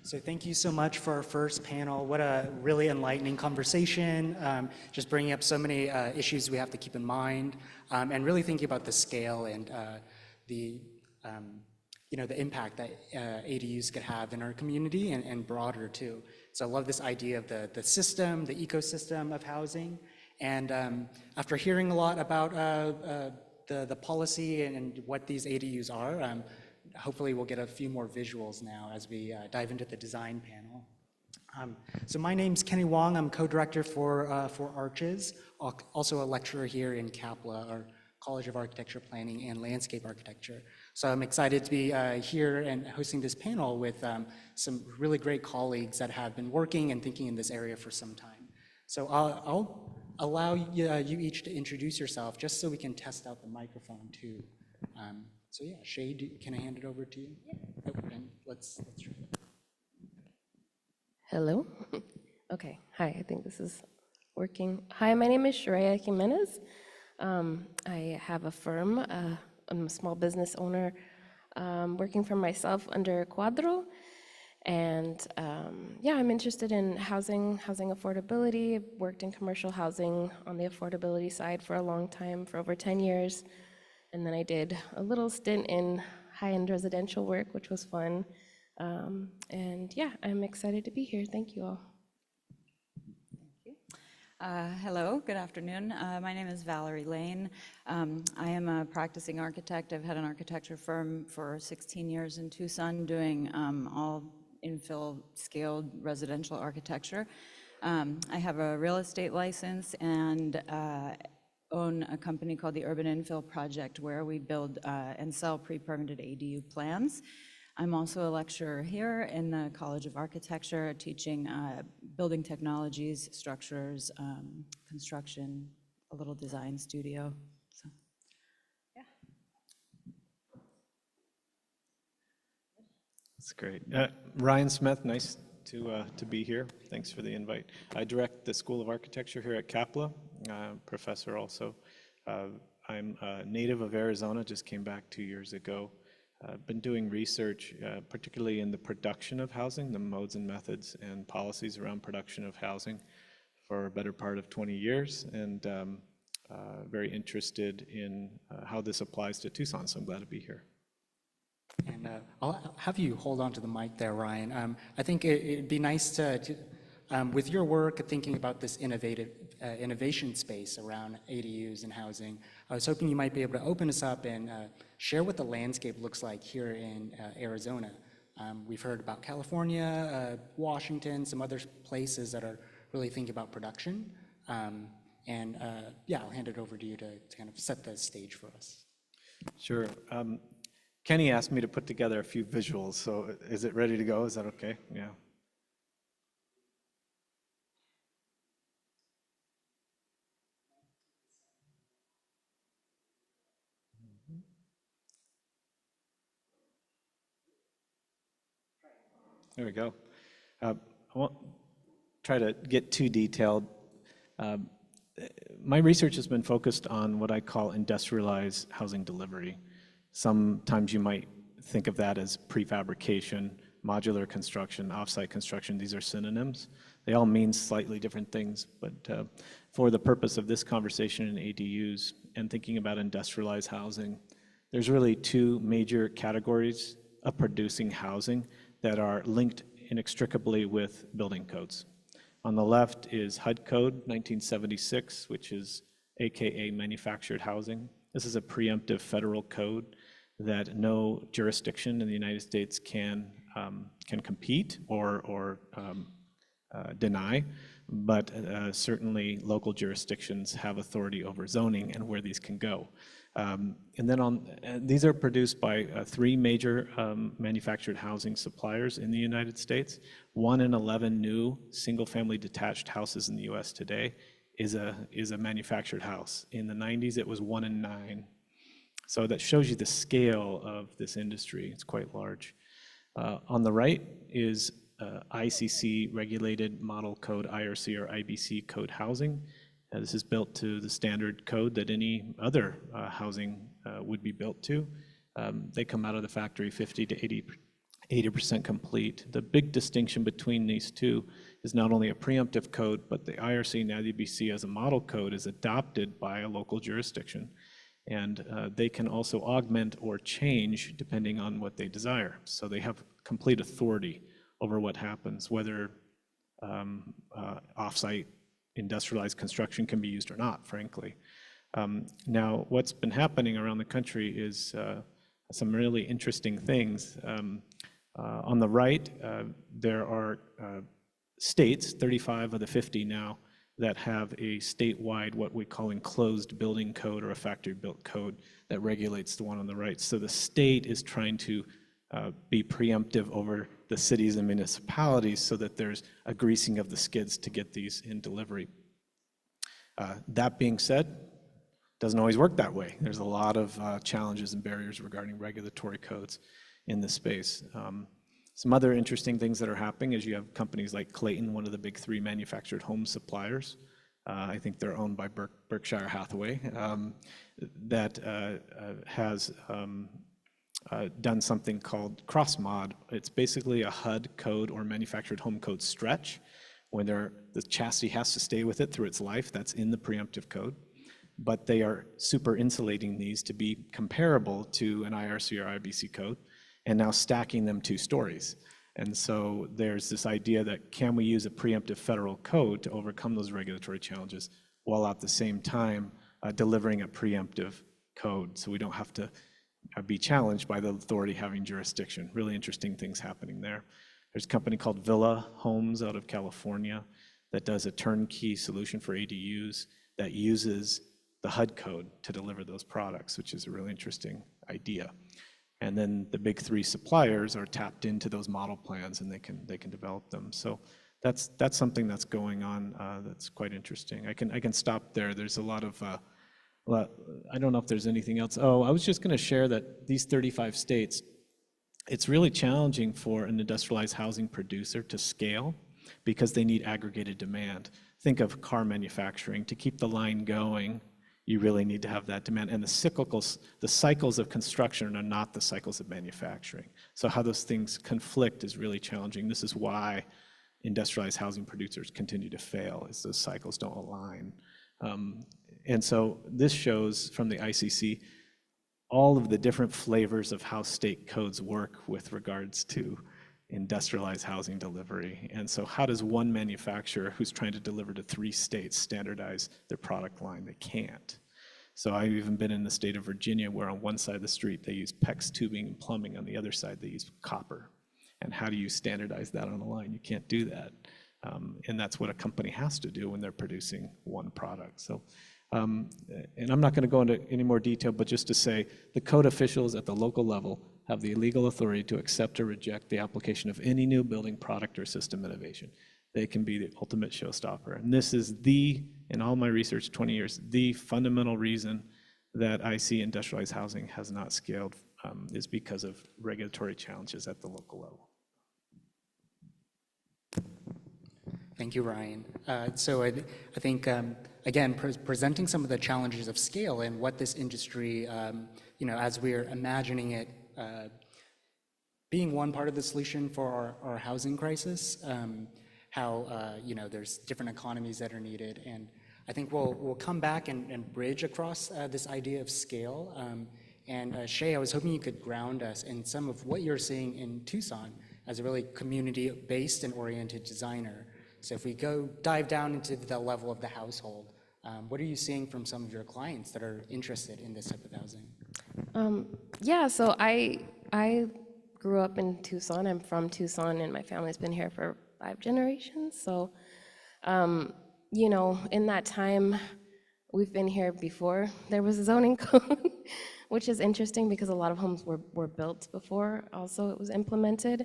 So thank you so much for our first panel. What a really enlightening conversation, just bringing up so many issues we have to keep in mind, and really thinking about the scale and the the impact that ADUs could have in our community and broader too. So I love this idea of the system, the ecosystem of housing. And after hearing a lot about the policy and what these ADUs are, hopefully we'll get a few more visuals now as we dive into the design panel. So my name's Kenny Wong. I'm co-director for ARCHES, also a lecturer here in CAPLA, our College of Architecture, Planning, and Landscape Architecture. So I'm excited to be here and hosting this panel with some really great colleagues that have been working and thinking in this area for some time. So I'll allow you each to introduce yourself just so we can test out the microphone too. So yeah, Shay, can I hand it over to you? Yeah. And let's try it. Hello. Okay. Hi. I think this is working. Hi, my name is Shreya Jimenez. I have a firm. I'm a small business owner, working for myself under Cuadro, and yeah, I'm interested in housing affordability. I've worked in commercial housing on the affordability side for a long time, for over 10 years. And then I did a little stint in high-end residential work, which was fun. And yeah, I'm excited to be here. Thank you all. Hello, good afternoon. My name is Valerie Lane. I am a practicing architect. I've had an architecture firm for 16 years in Tucson doing all infill scaled residential architecture. I have a real estate license and own a company called the Urban Infill Project, where we build and sell pre-permitted ADU plans. I'm also a lecturer here in the College of Architecture, teaching building technologies, structures, construction, a little design studio. So, yeah. That's great. Ryan Smith, nice to be here. Thanks for the invite. I direct the School of Architecture here at CAPLA, professor also. I'm a native of Arizona, just came back 2 years ago. I've been doing research, particularly in the production of housing, the modes and methods and policies around production of housing for a better part of 20 years, and very interested in how this applies to Tucson, so I'm glad to be here. And I'll have you hold on to the mic there, Ryan. I think it'd be nice to with your work, thinking about this innovation space around ADUs and housing, I was hoping you might be able to open us up and share what the landscape looks like here in Arizona. We've heard about California, Washington, some other places that are really thinking about production. Yeah, I'll hand it over to you to kind of set the stage for us. Sure. Kenny asked me to put together a few visuals, so is it ready to go? Is that okay? Yeah. There we go. I won't try to get too detailed. My research has been focused on what I call industrialized housing delivery. Sometimes you might think of that as prefabrication, modular construction, offsite construction. These are synonyms. They all mean slightly different things, but for the purpose of this conversation in ADUs and thinking about industrialized housing, there's really two major categories of producing housing that are linked inextricably with building codes. On the left is HUD Code 1976, which is AKA manufactured housing. This is a preemptive federal code that no jurisdiction in the United States can compete or deny, but certainly local jurisdictions have authority over zoning and where these can go. And then these are produced by three major manufactured housing suppliers in the United States. 1 in 11 new single-family detached houses in the U.S. today is a manufactured house. In the 90s, it was 1 in 9. So that shows you the scale of this industry. It's quite large. On the right is ICC regulated model code, IRC or IBC code housing. This is built to the standard code that any other housing would be built to. They come out of the factory 50 to 80% complete. The big distinction between these two is not only a preemptive code, but the IRC and IDBC as a model code is adopted by a local jurisdiction. And they can also augment or change depending on what they desire. So they have complete authority over what happens, whether off-site industrialized construction can be used or not, frankly. Now, what's been happening around the country is some really interesting things. On the right, there are states, 35 of the 50 now, that have a statewide, what we call enclosed building code or a factory-built code that regulates the one on the right. So the state is trying to be preemptive over the cities and municipalities so that there's a greasing of the skids to get these in delivery. That being said, doesn't always work that way. There's a lot of challenges and barriers regarding regulatory codes in this space. Some other interesting things that are happening is you have companies like Clayton, one of the big three manufactured home suppliers. I think they're owned by Berkshire Hathaway, that has done something called cross-mod. It's basically a HUD code or manufactured home code stretch. When the chassis has to stay with it through its life, that's in the preemptive code. But they are super insulating these to be comparable to an IRC or IBC code, and now stacking them 2 stories. And so there's this idea that can we use a preemptive federal code to overcome those regulatory challenges while at the same time delivering a preemptive code so we don't have to be challenged by the authority having jurisdiction. Really interesting things happening there. There's a company called Villa Homes out of California that does a turnkey solution for ADUs that uses the HUD code to deliver those products, which is a really interesting idea. And then the big 3 suppliers are tapped into those model plans and they can develop them. So that's something that's going on that's quite interesting. I can stop there. There's a lot of, I don't know if there's anything else. Oh, I was just gonna share that these 35 states, it's really challenging for an industrialized housing producer to scale because they need aggregated demand. Think of car manufacturing. To keep the line going, you really need to have that demand. And the cycles of construction are not the cycles of manufacturing. So how those things conflict is really challenging. This is why industrialized housing producers continue to fail, is those cycles don't align. And so this shows from the ICC all of the different flavors of how state codes work with regards to industrialized housing delivery. And so how does one manufacturer who's trying to deliver to 3 states standardize their product line? They can't. So I've even been in the state of Virginia where on one side of the street they use PEX tubing and plumbing, on the other side they use copper. And how do you standardize that on a line? You can't do that. And that's what a company has to do when they're producing one product. So, and I'm not going to go into any more detail, but just to say the code officials at the local level have the legal authority to accept or reject the application of any new building product or system innovation. They can be the ultimate showstopper. And this is in all my research, 20 years, the fundamental reason that I see industrialized housing has not scaled is because of regulatory challenges at the local level. Thank you, Ryan. So I think, again, presenting some of the challenges of scale and what this industry, as we're imagining it, being one part of the solution for our housing crisis, how, there's different economies that are needed. And I think we'll come back and bridge across this idea of scale. And Shay, I was hoping you could ground us in some of what you're seeing in Tucson as a really community-based and oriented designer. So if we dive down into the level of the household, what are you seeing from some of your clients that are interested in this type of housing? Yeah, so I grew up in Tucson. I'm from Tucson, and my family's been here for 5 generations. So, in that time, we've been here before there was a zoning code, which is interesting because a lot of homes were built before also it was implemented.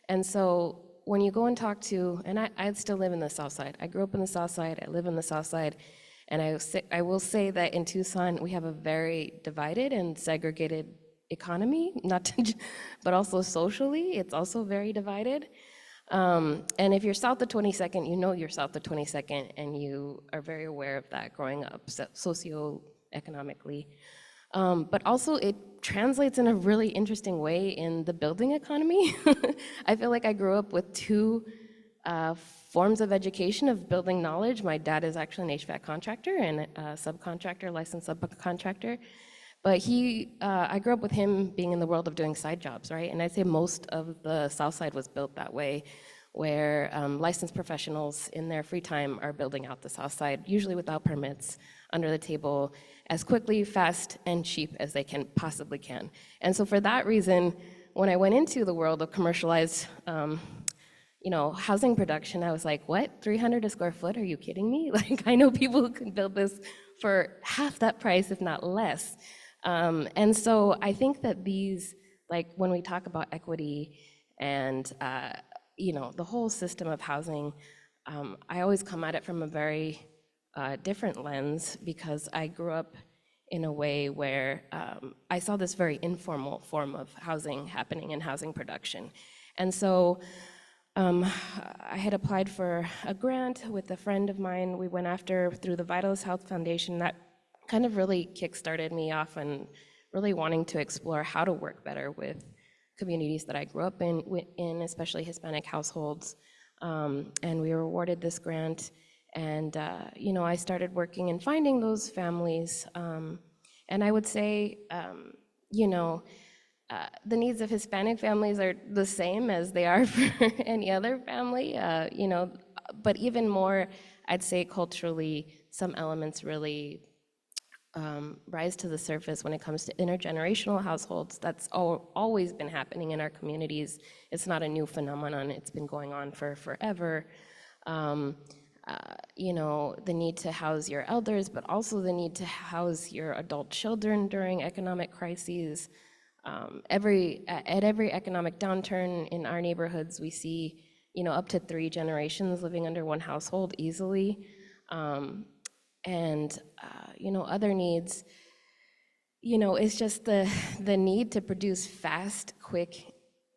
And so when you go and talk to, and I still live in the South Side. I grew up in the South Side. I live in the South Side. And I will say that in Tucson, we have a very divided and segregated economy, but also socially, it's also very divided. And if you're south of 22nd, you know you're south of 22nd, and you are very aware of that growing up socioeconomically. But also it translates in a really interesting way in the building economy. I feel like I grew up with two forms of education of building knowledge. My dad is actually an HVAC contractor and a subcontractor, licensed subcontractor. But I grew up with him being in the world of doing side jobs, right? And I'd say most of the South Side was built that way, where licensed professionals in their free time are building out the South Side, usually without permits, under the table, as quickly, fast, and cheap as they possibly can. And so for that reason, when I went into the world of commercialized housing production, I was like, what, 300 a square foot? Are you kidding me? Like, I know people who can build this for half that price, if not less. And so I think that these, like when we talk about equity and, the whole system of housing, I always come at it from a very different lens because I grew up in a way where I saw this very informal form of housing happening in housing production. And so I had applied for a grant with a friend of mine. We went after through the Vitals Health Foundation. That kind of really kickstarted me off and really wanting to explore how to work better with communities that I grew up in especially Hispanic households. And we were awarded this grant. And, I started working and finding those families. And I would say, the needs of Hispanic families are the same as they are for any other family, but even more, I'd say culturally, some elements really rise to the surface when it comes to intergenerational households. That's always been happening in our communities. It's not a new phenomenon. It's been going on for forever. The need to house your elders, but also the need to house your adult children during economic crises. At every economic downturn in our neighborhoods, we see, up to 3 generations living under one household easily. Other needs, it's just the need to produce fast, quick,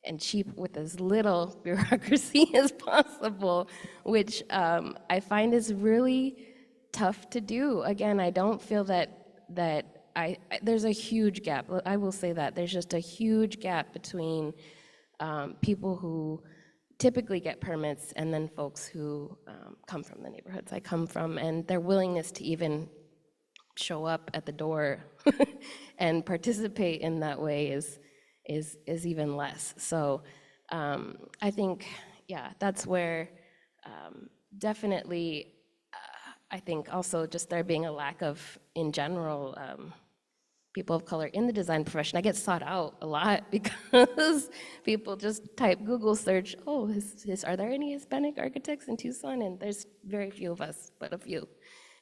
and cheap with as little bureaucracy as possible, which I find is really tough to do. Again, I don't feel that there's a huge gap. I will say that there's just a huge gap between people who typically get permits and then folks who come from the neighborhoods I come from, and their willingness to even show up at the door and participate in that way is even less. So I think, that's where definitely I think also just there being a lack of, in general, people of color in the design profession. I get sought out a lot because people just type Google search, are there any Hispanic architects in Tucson? And there's very few of us, but a few.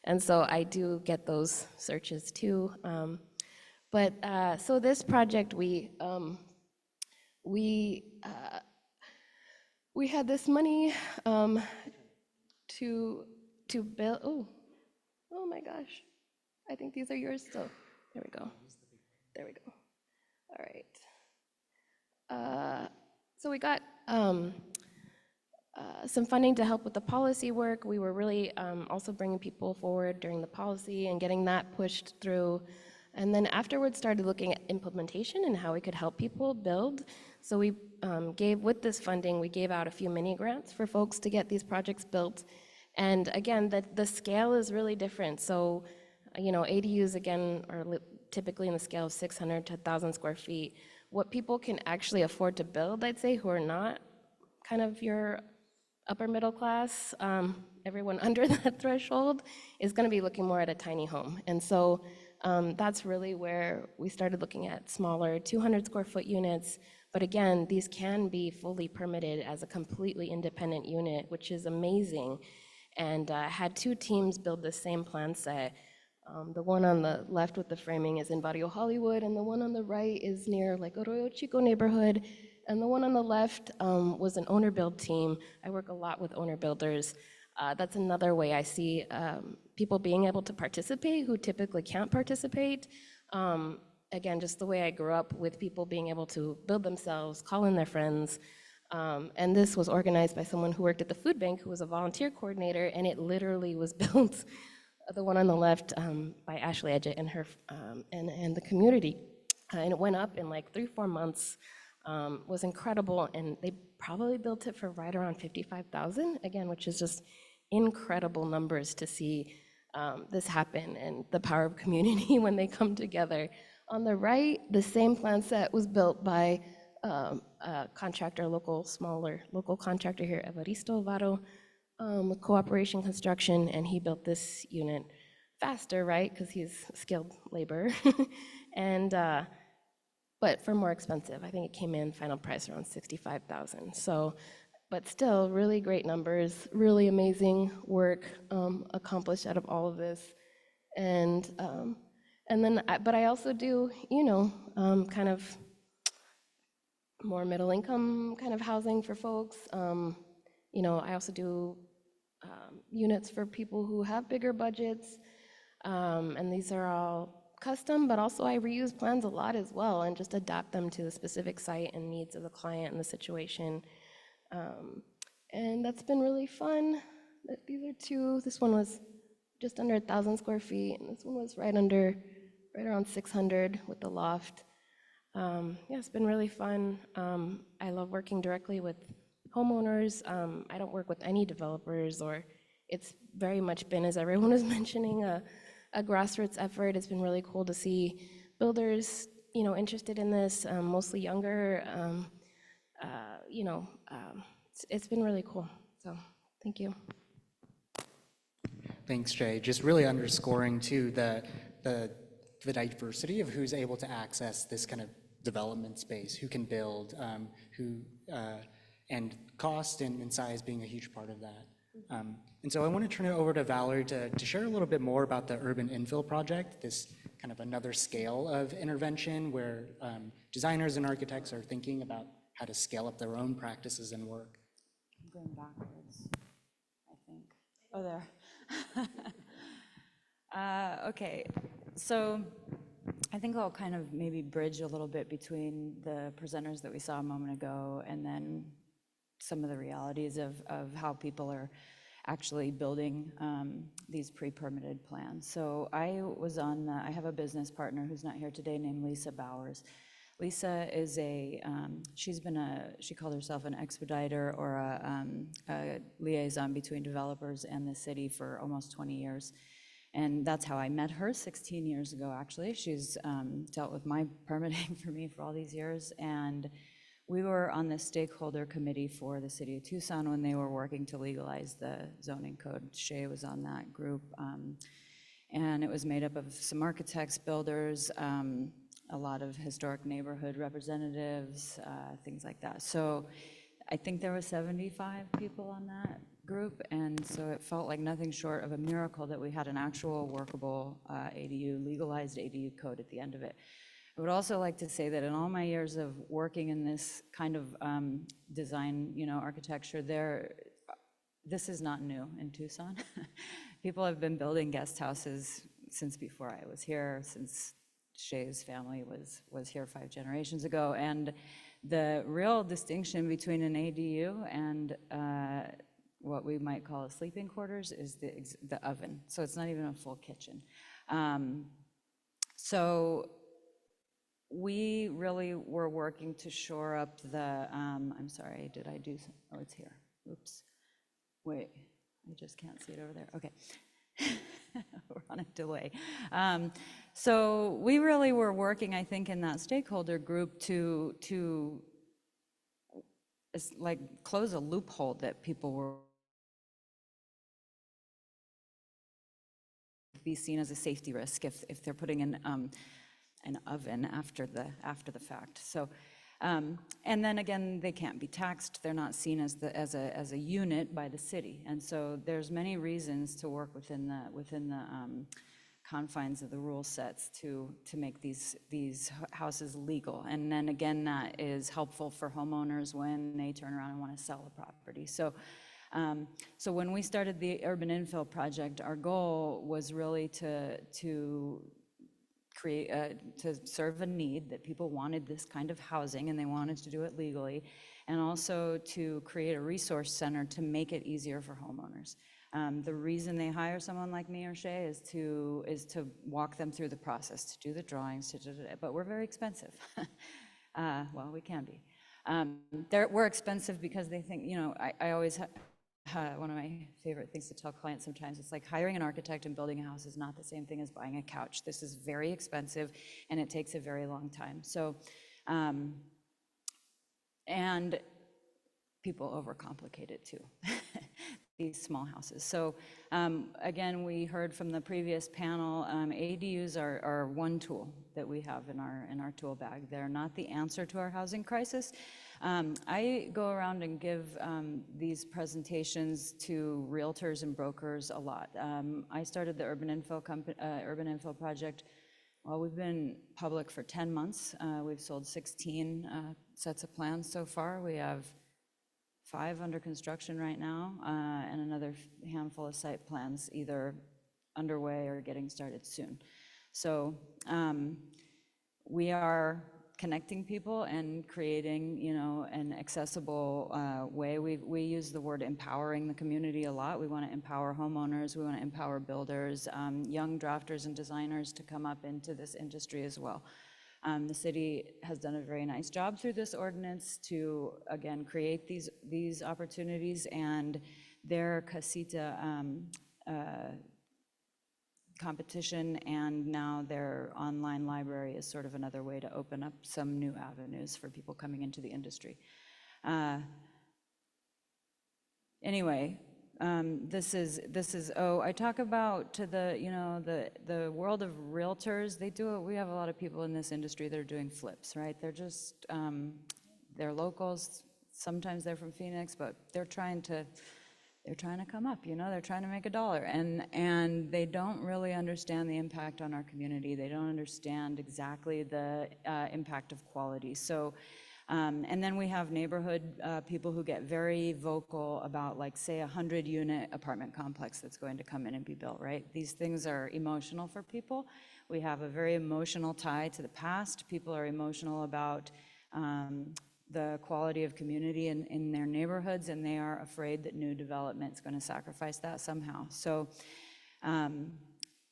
And so I do get those searches too. So this project, we had this money to build, oh my gosh. I think these are yours still. There we go. There we go. All right. So we got some funding to help with the policy work. We were really also bringing people forward during the policy and getting that pushed through. And then afterwards started looking at implementation and how we could help people build. So we with this funding, we gave out a few mini grants for folks to get these projects built. And again, the scale is really different. So, ADUs again are typically in the scale of 600 to 1,000 square feet. What people can actually afford to build, I'd say, who are not kind of your upper middle class, everyone under that threshold is going to be looking more at a tiny home. And so that's really where we started looking at smaller 200 square foot units. But again, these can be fully permitted as a completely independent unit, which is amazing. And had 2 teams build the same plan set. The one on the left with the framing is in Barrio Hollywood, and the one on the right is near like Arroyo Chico neighborhood. And the one on the left was an owner build team. I work a lot with owner builders. That's another way I see people being able to participate who typically can't participate. Again, just the way I grew up with people being able to build themselves, call in their friends. And this was organized by someone who worked at the food bank who was a volunteer coordinator, and it literally was built the one on the left by Ashley Edgett and her and the community. And it went up in like 3-4 months, was incredible. And they probably built it for right around 55,000, again, which is just incredible numbers to see this happen and the power of community when they come together. On the right, the same plan set was built by a contractor, smaller local contractor here, Evaristo Varo, with Cooperation Construction, and he built this unit faster, right? Because he's skilled labor, and but for more expensive. I think it came in final price around 65,000. So, but still, really great numbers, really amazing work accomplished out of all of this, and then, but I also do, kind of more middle income kind of housing for folks. I also do units for people who have bigger budgets, and these are all custom, but also I reuse plans a lot as well and just adapt them to the specific site and needs of the client and the situation. And that's been really fun. These are two. This one was just under 1,000 square feet, and this one was right around 600 with the loft. Yeah, it's been really fun. I love working directly with homeowners. I don't work with any developers, or it's very much been, as everyone was mentioning, a grassroots effort. It's been really cool to see builders, interested in this, mostly younger. It's been really cool. So, thank you. Thanks, Jay. Just really underscoring too the diversity of who's able to access this kind of development space, who can build, and cost and size being a huge part of that. And so I want to turn it over to Valerie to share a little bit more about the urban infill project, this kind of another scale of intervention where designers and architects are thinking about how to scale up their own practices and work. I'm going backwards, I think. Oh, there. Okay, so I think I'll kind of maybe bridge a little bit between the presenters that we saw a moment ago and then some of the realities of how people are actually building these pre-permitted plans. So I have a business partner who's not here today named Lisa Bowers. Lisa is she called herself an expediter or a liaison between developers and the city for almost 20 years. And that's how I met her 16 years ago, actually. She's dealt with my permitting for me for all these years. And we were on the stakeholder committee for the city of Tucson when they were working to legalize the zoning code. Shay was on that group. And it was made up of some architects, builders, a lot of historic neighborhood representatives, things like that. So I think there were 75 people on that group, and so it felt like nothing short of a miracle that we had an actual workable legalized ADU code at the end of it. I would also like to say that in all my years of working in this kind of design, architecture, this is not new in Tucson. People have been building guest houses since before I was here, since Shay's family was here 5 generations ago, and the real distinction between an ADU and what we might call a sleeping quarters is the oven. So it's not even a full kitchen. So we really were working to shore up the, I'm sorry, did I do some, oh, it's here. Oops. Wait, I just can't see it over there. Okay. We're on a delay. So we really were working, I think, in that stakeholder group to like close a loophole that people were be seen as a safety risk if they're putting in an oven after the fact. So, and then again, they can't be taxed. They're not seen as a unit by the city. And so there's many reasons to work within the confines of the rule sets to make these houses legal. And then again, that is helpful for homeowners when they turn around and want to sell a property. So when we started the urban infill project, our goal was really to create to serve a need that people wanted this kind of housing and they wanted to do it legally, and also to create a resource center to make it easier for homeowners. The reason they hire someone like me or Shay is to walk them through the process, to do the drawings, but we're very expensive. Well, we can be. We're expensive because they think, you know, I always, one of my favorite things to tell clients sometimes, it's like hiring an architect and building a house is not the same thing as buying a couch. This is very expensive and it takes a very long time. So, and people overcomplicate it too, these small houses. So again, we heard from the previous panel, ADUs are one tool that we have in our tool bag. They're not the answer to our housing crisis. I go around and give these presentations to realtors and brokers a lot. I started the Urban Infill project. Well, we've been public for 10 months. We've sold 16 sets of plans so far. We have 5 under construction right now, and another handful of site plans either underway or getting started soon. So we are connecting people and creating, you know, an accessible way. We use the word empowering the community a lot. We want to empower homeowners. We want to empower builders, young drafters and designers to come up into this industry as well. The city has done a very nice job through this ordinance to, again, create these opportunities, and their Casita competition and now their online library is sort of another way to open up some new avenues for people coming into the industry. Anyway, I talk about to the, you know, the world of realtors. We have a lot of people in this industry that are doing flips, right? They're just, they're locals. Sometimes they're from Phoenix, but they're trying to come up, you know, they're trying to make $1, and they don't really understand the impact on our community. They don't understand exactly the impact of quality. So, and then we have neighborhood people who get very vocal about, like, say, a 100-unit apartment complex that's going to come in and be built, right? These things are emotional for people. We have a very emotional tie to the past. People are emotional about the quality of community in their neighborhoods, and they are afraid that new development is going to sacrifice that somehow. So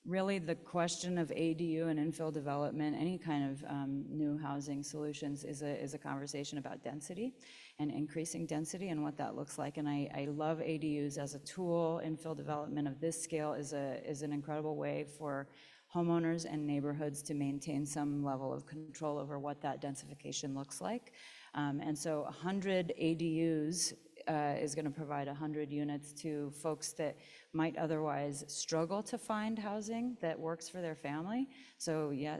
really the question of ADU and infill development, any kind of new housing solutions, is a conversation about density and increasing density and what that looks like. And I love ADUs as a tool. Infill development of this scale is an incredible way for homeowners and neighborhoods to maintain some level of control over what that densification looks like. And so 100 ADUs is going to provide 100 units to folks that might otherwise struggle to find housing that works for their family. So yeah,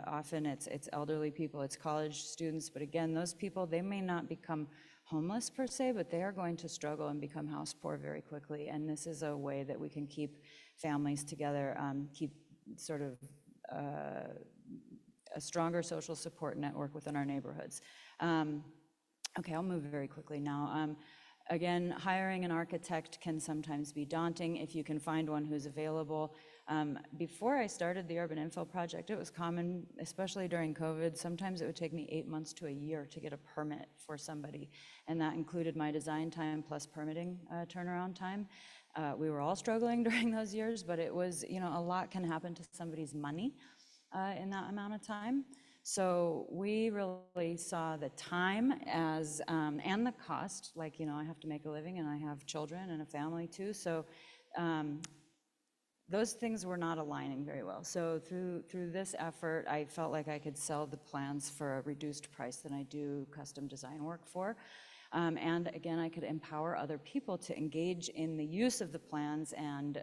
often it's elderly people, it's college students, but again, those people, they may not become homeless per se, but they are going to struggle and become house poor very quickly. And this is a way that we can keep families together, keep sort of a stronger social support network within our neighborhoods. Okay, I'll move very quickly now. Again, hiring an architect can sometimes be daunting if you can find one who's available. Before I started the Urban Infill project, it was common, especially during COVID, sometimes it would take me 8 months to a year to get a permit for somebody. And that included my design time plus permitting turnaround time. We were all struggling during those years, but it was, you know, a lot can happen to somebody's money in that amount of time. So we really saw the time as, and the cost, like, you know, I have to make a living and I have children and a family too. So those things were not aligning very well. So through this effort, I felt like I could sell the plans for a reduced price than I do custom design work for. And again, I could empower other people to engage in the use of the plans, and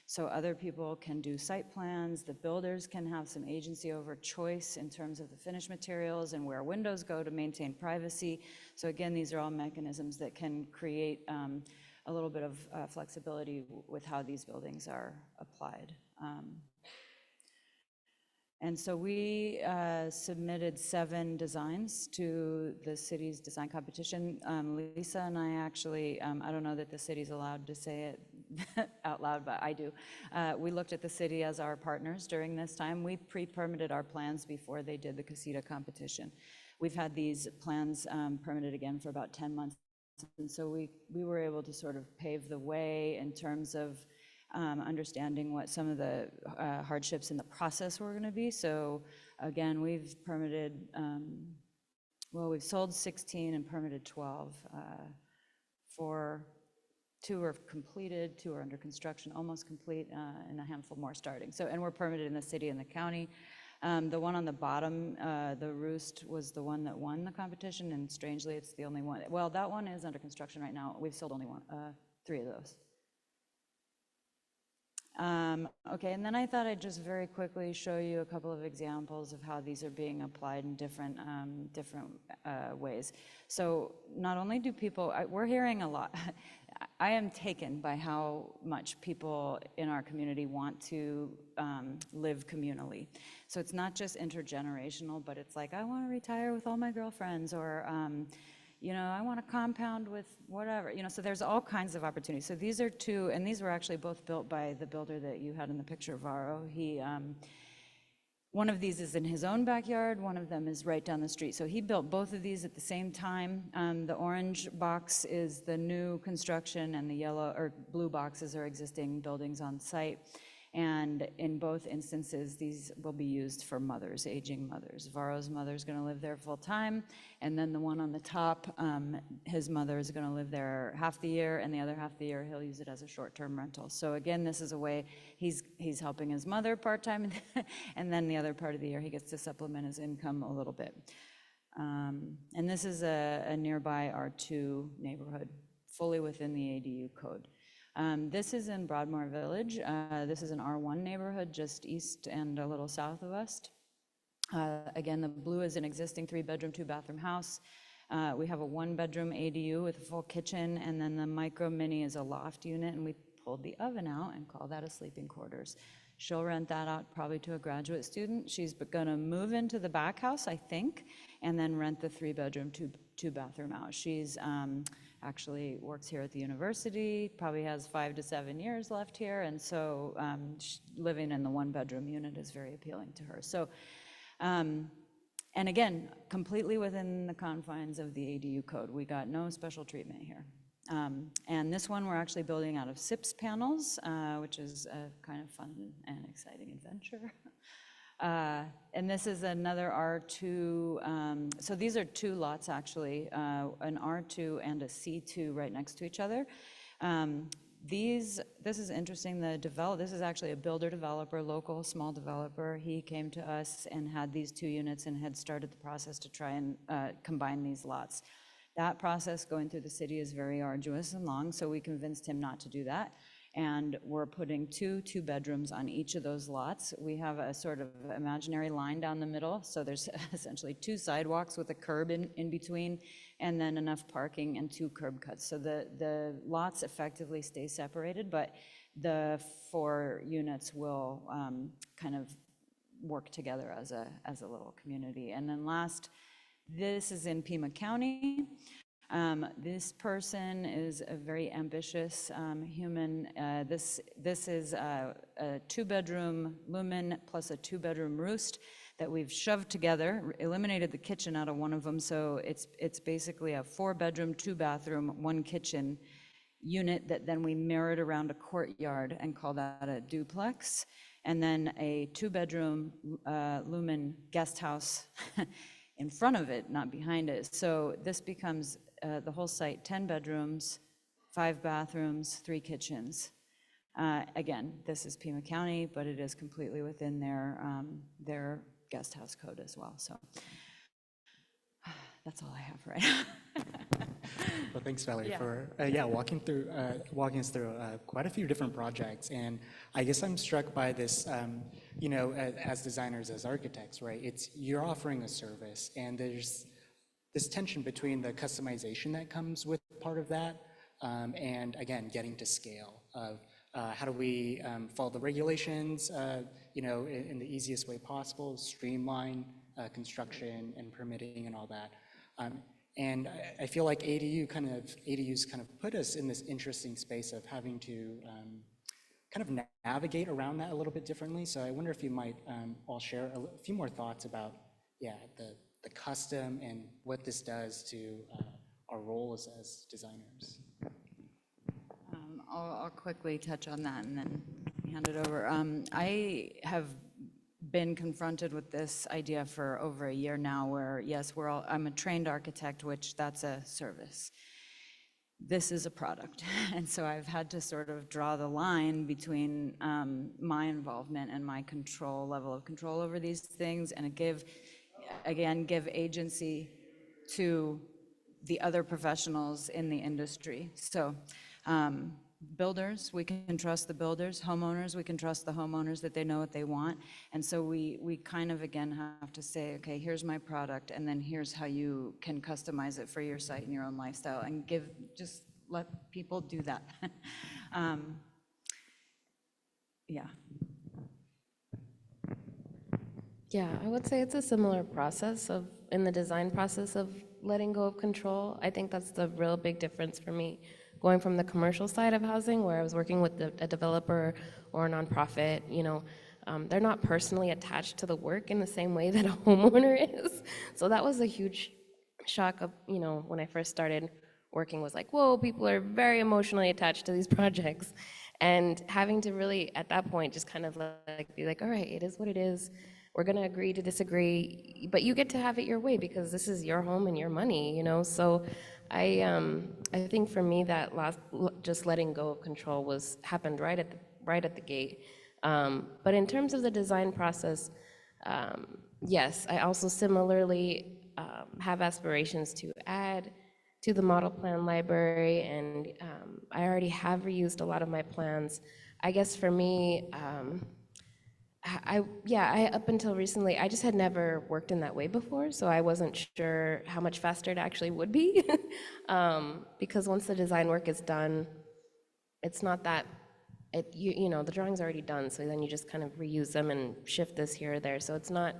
so other people can do site plans, the builders can have some agency over choice in terms of the finished materials and where windows go to maintain privacy. So again, these are all mechanisms that can create a little bit of flexibility with how these buildings are applied. And so we submitted 7 designs to the city's design competition. Lisa and I actually, I don't know that the city's allowed to say it out loud, but I do. We looked at the city as our partners during this time. We pre-permitted our plans before they did the Casita competition. We've had these plans permitted again for about 10 months And so we were able to sort of pave the way in terms of understanding what some of the hardships in the process were going to be. So again, we've permitted, well, we've sold 16 and permitted 12. Two are completed, two are under construction, almost complete, and a handful more starting. So, and we're permitted in the city and the county. The one on the bottom, the Roost, was the one that won the competition, and strangely, it's the only one. Well, that one is under construction right now. We've sold only three of those. Okay, and then I thought I'd just very quickly show you a couple of examples of how these are being applied in different ways. So not only do people, we're hearing a lot. I am taken by how much people in our community want to live communally. So it's not just intergenerational, but it's like, I want to retire with all my girlfriends, or you know, I want a compound with whatever, you know, so there's all kinds of opportunities. So these are two, and these were actually both built by the builder that you had in the picture, Varro. He, one of these is in his own backyard, one of them is right down the street. So he built both of these at the same time. The orange box is the new construction, and the yellow or blue boxes are existing buildings on site. And in both instances, these will be used for mothers, aging mothers. Varro's mother is going to live there full time, and then the one on the top, his mother is going to live there half the year, and the other half the year he'll use it as a short-term rental. So again, this is a way he's helping his mother part-time, and then the other part of the year he gets to supplement his income a little bit. And this is a nearby R2 neighborhood, fully within the ADU code. This is in Broadmoor Village. This is an R1 neighborhood just east and a little south of us. Again, the blue is an existing 3-bedroom, 2-bathroom house. We have a 1-bedroom ADU with a full kitchen, and then the micro mini is a loft unit, and we pulled the oven out and call that a sleeping quarters. She'll rent that out probably to a graduate student. She's gonna move into the back house, I think, and then rent the 3-bedroom, 2-bathroom out. She's actually works here at the university, probably has 5 to 7 years left here, and so living in the 1-bedroom unit is very appealing to her. So, and again, completely within the confines of the ADU code. We got no special treatment here. And this one we're actually building out of SIPS panels, which is a kind of fun and exciting adventure. And this is another R2, so these are 2 lots actually, an R2 and a C2 right next to each other. This is interesting, this is actually a builder developer, local small developer. He came to us and had these 2 units and had started the process to try and combine these lots. That process going through the city is very arduous and long, so we convinced him not to do that. And we're putting 2 bedrooms on each of those lots. We have a sort of imaginary line down the middle, so there's essentially 2 sidewalks with a curb in between, and then enough parking and 2 curb cuts. So the lots effectively stay separated, but the 4 units will kind of work together as a little community. And then last, this is in Pima County. This person is a very ambitious human. This is a 2-bedroom lumen plus a 2-bedroom roost that we've shoved together, eliminated the kitchen out of one of them, so it's basically a 4-bedroom, 2-bathroom, 1 kitchen unit that then we mirrored around a courtyard and call that a duplex, and then a 2-bedroom lumen guest house in front of it, not behind it. So this becomes the whole site, 10 bedrooms, 5 bathrooms, 3 kitchens. Again, this is Pima County, but it is completely within their guest house code as well. So that's all I have right now. Well, thanks, Valerie, for walking us through quite a few different projects. And I guess I'm struck by this, you know, as designers, as architects, right? You're offering a service, and there's this tension between the customization that comes with part of that, and again, getting to scale of how do we follow the regulations, you know, in the easiest way possible, streamline construction and permitting and all that. And I feel like ADUs kind of put us in this interesting space of having to kind of navigate around that a little bit differently. So I wonder if you might all share a few more thoughts about, the custom and what this does to our role as designers. I'll quickly touch on that and then hand it over. I have been confronted with this idea for over a year now where, yes, I'm a trained architect, which that's a service. This is a product. And so I've had to sort of draw the line between my involvement and my level of control over these things, and give agency to the other professionals in the industry. So builders, we can trust the builders. Homeowners, we can trust the homeowners that they know what they want. And so we kind of, again, have to say, okay, here's my product, and then here's how you can customize it for your site and your own lifestyle, and just let people do that. Yeah. Yeah, I would say it's a similar process in the design process of letting go of control. I think that's the real big difference for me, going from the commercial side of housing, where I was working with a developer or a nonprofit. They're not personally attached to the work in the same way that a homeowner is. So that was a huge shock of, when I first started working, was like, whoa, people are very emotionally attached to these projects. And having to really, at that point, just kind of be like, all right, it is what it is. We're going to agree to disagree, but you get to have it your way because this is your home and your money, So I think for me that just letting go of control happened right at the gate. But in terms of the design process, yes, I also similarly have aspirations to add to the model plan library, and I already have reused a lot of my plans. I guess for me, I up until recently, I just had never worked in that way before, so I wasn't sure how much faster it actually would be. Because once the design work is done, it's not that, the drawing's already done, so then you just kind of reuse them and shift this here or there. So it's not,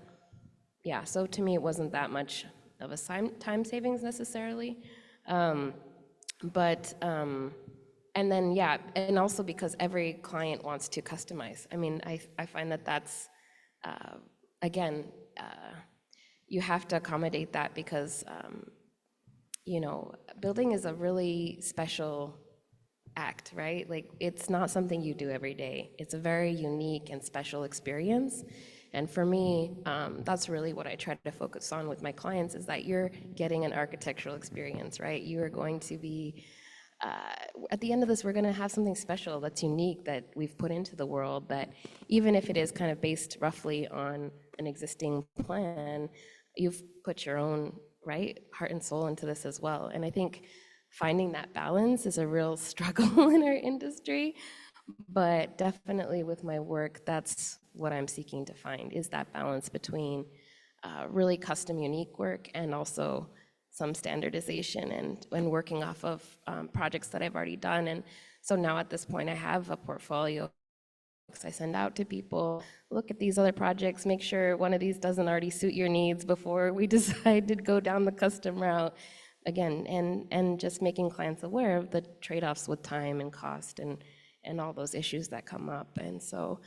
so to me, it wasn't that much of a time savings necessarily. And then, and also because every client wants to customize. I mean, I find that's, again, you have to accommodate that because, building is a really special act, right? Like, it's not something you do every day. It's a very unique and special experience. And for me, that's really what I try to focus on with my clients, is that you're getting an architectural experience, right? You are going to be, at the end of this, we're going to have something special that's unique that we've put into the world, that even if it is kind of based roughly on an existing plan, you've put your own, right, heart and soul into this as well. And I think finding that balance is a real struggle in our industry, but definitely with my work, that's what I'm seeking to find, is that balance between really custom, unique work and also some standardization and working off of projects that I've already done. And so now at this point, I have a portfolio I send out to people. Look at these other projects, make sure one of these doesn't already suit your needs before we decide to go down the custom route. Again, and just making clients aware of the trade-offs with time and cost and all those issues that come up. And so,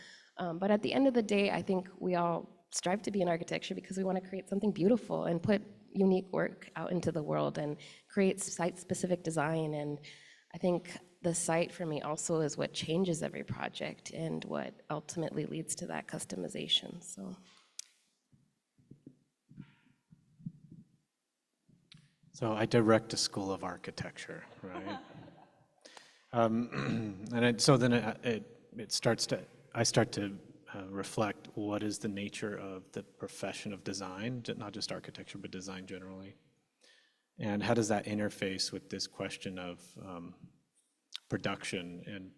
but at the end of the day, I think we all strive to be in architecture because we want to create something beautiful and put unique work out into the world and create site-specific design. And I think the site for me also is what changes every project and what ultimately leads to that customization. So I direct a school of architecture, right? I start to reflect what is the nature of the profession of design, not just architecture, but design generally. And how does that interface with this question of production? And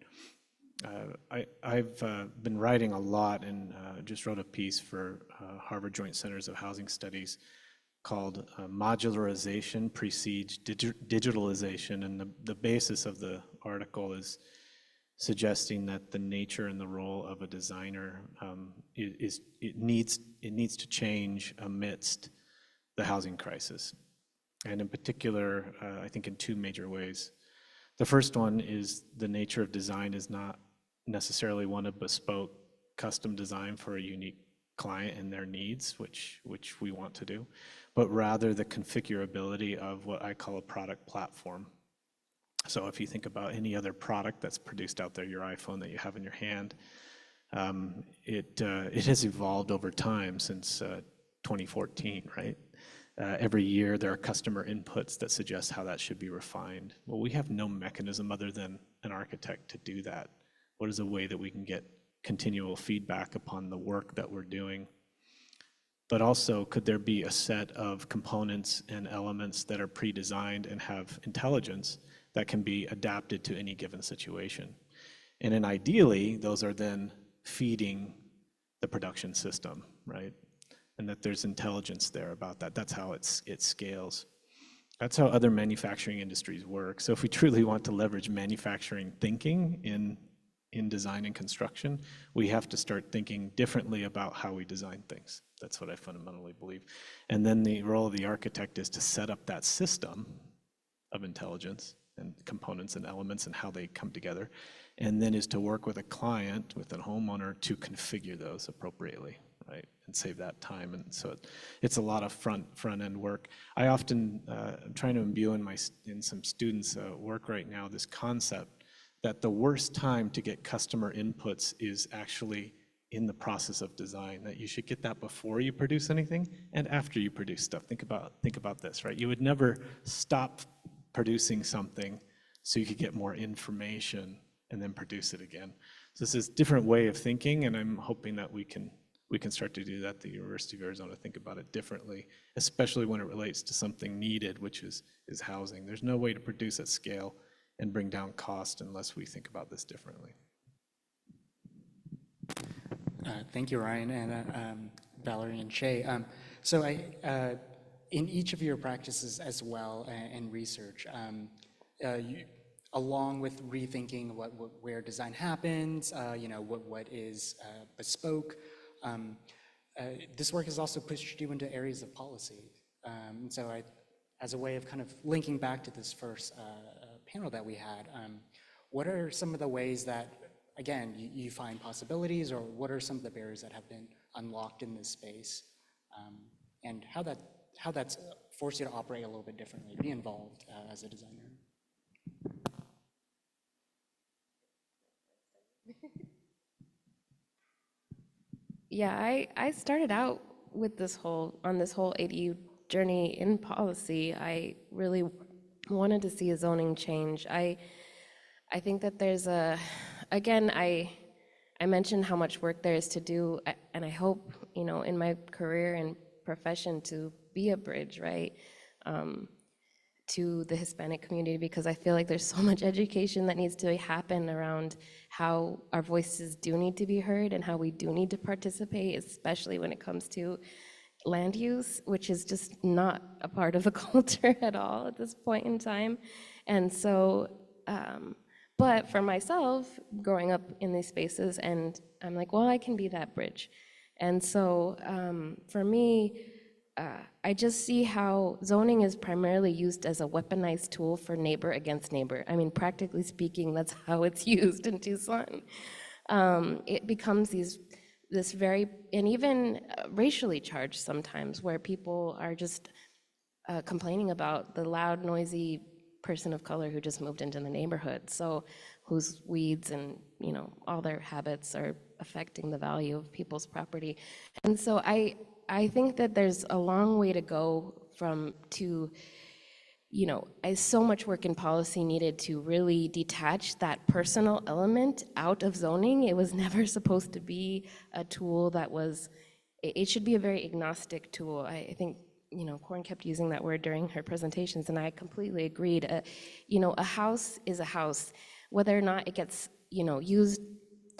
I've been writing a lot and just wrote a piece for Harvard Joint Centers of Housing Studies called Modularization Precedes Digitalization. And the basis of the article is suggesting that the nature and the role of a designer it needs to change amidst the housing crisis. And in particular, I think in two major ways. The first one is the nature of design is not necessarily one of bespoke custom design for a unique client and their needs, which we want to do, but rather the configurability of what I call a product platform. So if you think about any other product that's produced out there, your iPhone that you have in your hand, it has evolved over time since 2014, right? Every year there are customer inputs that suggest how that should be refined. Well, we have no mechanism other than an architect to do that. What is a way that we can get continual feedback upon the work that we're doing? But also, could there be a set of components and elements that are pre-designed and have intelligence that can be adapted to any given situation? And then ideally, those are then feeding the production system, right? And that there's intelligence there about that. That's how it scales. That's how other manufacturing industries work. So if we truly want to leverage manufacturing thinking in design and construction, we have to start thinking differently about how we design things. That's what I fundamentally believe. And then the role of the architect is to set up that system of intelligence and components and elements and how they come together, and then is to work with a client, with a homeowner, to configure those appropriately, right, and save that time. And so it's a lot of front end work. I often I'm trying to imbue in some students' work right now this concept that the worst time to get customer inputs is actually in the process of design, that you should get that before you produce anything and after you produce stuff. Think about this, right? You would never stop producing something so you could get more information and then produce it again. So this is a different way of thinking, and I'm hoping that we can start to do that at the University of Arizona, think about it differently, especially when it relates to something needed, which is housing. There's no way to produce at scale and bring down cost unless we think about this differently. Thank you, Ryan, and Valerie and Shay. So in each of your practices as well and research, along with rethinking where design happens, what is bespoke, this work has also pushed you into areas of policy. So as a way of kind of linking back to this first panel that we had, what are some of the ways that, again, you find possibilities, or what are some of the barriers that have been unlocked in this space, and how that's forced you to operate a little bit differently, be involved as a designer? Yeah, I started out with this whole ADU journey in policy. I really wanted to see a zoning change. I think that there's again, I mentioned how much work there is to do, and I hope, in my career and profession to be a bridge, right, to the Hispanic community, because I feel like there's so much education that needs to happen around how our voices do need to be heard and how we do need to participate, especially when it comes to land use, which is just not a part of the culture at all at this point in time. And so, but for myself, growing up in these spaces, and I'm like, well, I can be that bridge. And so for me, I just see how zoning is primarily used as a weaponized tool for neighbor against neighbor. I mean, practically speaking, that's how it's used in Tucson. It becomes this very, and even racially charged sometimes, where people are just complaining about the loud, noisy person of color who just moved into the neighborhood, so whose weeds and all their habits are affecting the value of people's property. And so I think that there's a long way to go so much work in policy needed to really detach that personal element out of zoning. It was never supposed to be a tool that it should be a very agnostic tool. I think, Corin kept using that word during her presentations, and I completely agreed. A house is a house, whether or not it gets, used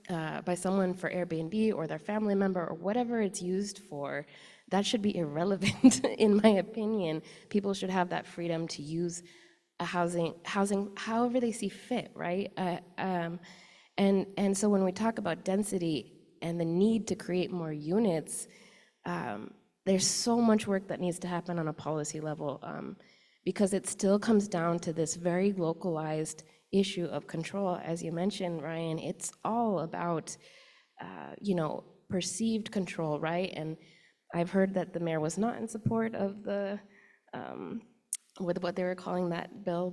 by someone for Airbnb or their family member or whatever it's used for. That should be irrelevant, in my opinion. People should have that freedom to use a housing however they see fit, right? And so when we talk about density and the need to create more units, there's so much work that needs to happen on a policy level, because it still comes down to this very localized issue of control. As you mentioned, Ryan, it's all about, perceived control, right? And I've heard that the mayor was not in support of the, with what they were calling that bill,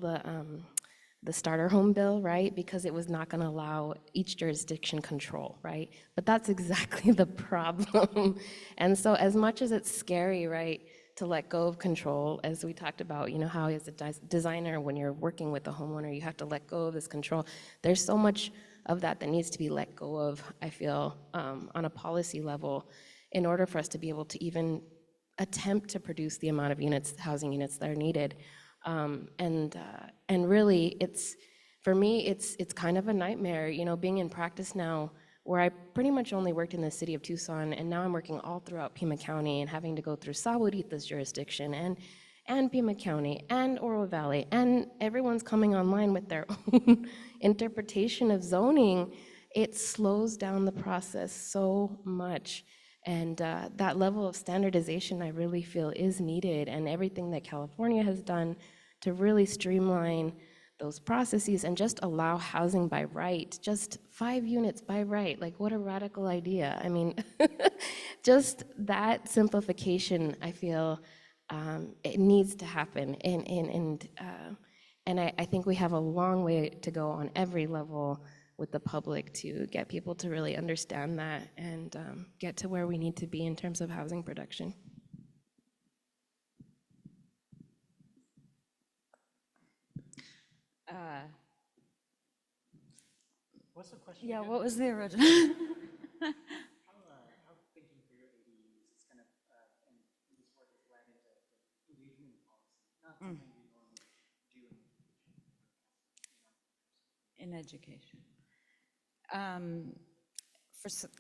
the starter home bill, right? Because it was not going to allow each jurisdiction control, right? But that's exactly the problem. And so as much as it's scary, right, to let go of control, as we talked about, you know, how as a designer, when you're working with a homeowner, you have to let go of this control. There's so much of that that needs to be let go of, I feel, on a policy level, in order for us to be able to even attempt to produce the amount of units, housing units that are needed. And really, for me, it's kind of a nightmare, you know, being in practice now, where I pretty much only worked in the city of Tucson, and now I'm working all throughout Pima County and having to go through Sahuarita's jurisdiction and Pima County and Oro Valley, and everyone's coming online with their own interpretation of zoning. It slows down the process so much. And that level of standardization, I really feel, is needed, and everything that California has done to really streamline those processes and just allow housing by right, just 5 units by right. Like, what a radical idea. I mean, just that simplification, I feel, it needs to happen. And I think we have a long way to go on every level with the public to get people to really understand that and get to where we need to be in terms of housing production. What's the question? Yeah, again? what was the original? How thinking for your ADUs is kind of, and this work has led into engagement policy, not something we normally do in education.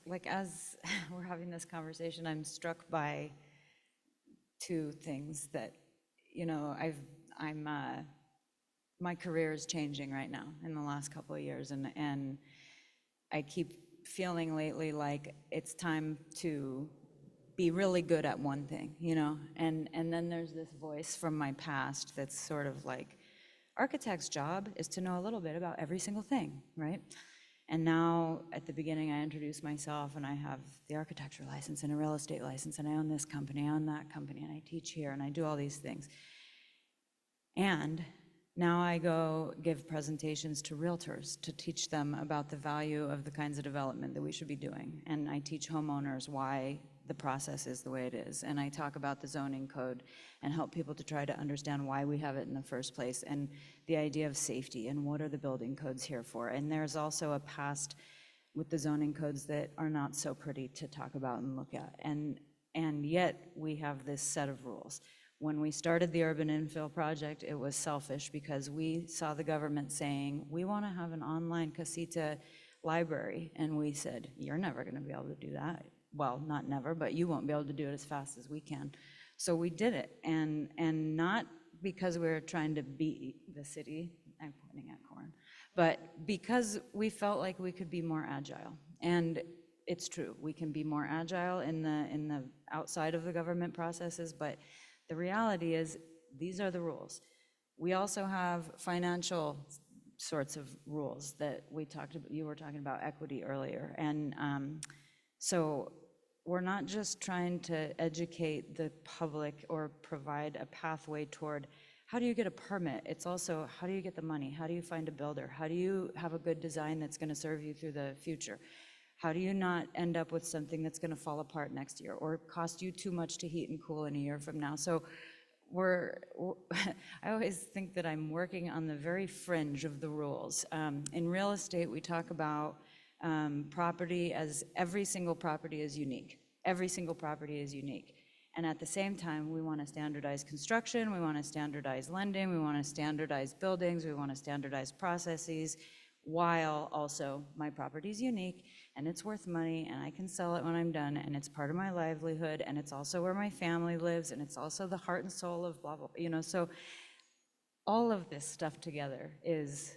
Like, as we're having this conversation, I'm struck by 2 things that, you know, my career is changing right now in the last couple of years, and I keep feeling lately like it's time to be really good at one thing, you know, and then there's this voice from my past that's sort of like, architect's job is to know a little bit about every single thing, right? And now, at the beginning, I introduce myself, and I have the architecture license and a real estate license, and I own this company, I own that company, and I teach here, and I do all these things. And now I go give presentations to realtors to teach them about the value of the kinds of development that we should be doing. And I teach homeowners why the process is the way it is. And I talk about the zoning code and help people to try to understand why we have it in the first place, and the idea of safety and what are the building codes here for. And there's also a past with the zoning codes that are not so pretty to talk about and look at. And yet we have this set of rules. When we started the urban infill project, it was selfish because we saw the government saying, we want to have an online casita library. And we said, you're never going to be able to do that. Well, not never, but you won't be able to do it as fast as we can. So we did it, and not because we were trying to beat the city, I'm pointing at Corin, but because we felt like we could be more agile. And it's true, we can be more agile in the outside of the government processes, but the reality is these are the rules. We also have financial sorts of rules that we talked about. You were talking about equity earlier, and so we're not just trying to educate the public or provide a pathway toward how do you get a permit. It's also how do you get the money? How do you find a builder? How do you have a good design that's going to serve you through the future? How do you not end up with something that's going to fall apart next year or cost you too much to heat and cool in a year from now? So I always think that I'm working on the very fringe of the rules. In real estate, we talk about property as every single property is unique. Every single property is unique. And at the same time, we want to standardize construction, we want to standardize lending, we want to standardize buildings, we want to standardize processes, while also my property is unique and it's worth money and I can sell it when I'm done and it's part of my livelihood and it's also where my family lives and it's also the heart and soul of blah, blah, you know. So all of this stuff together is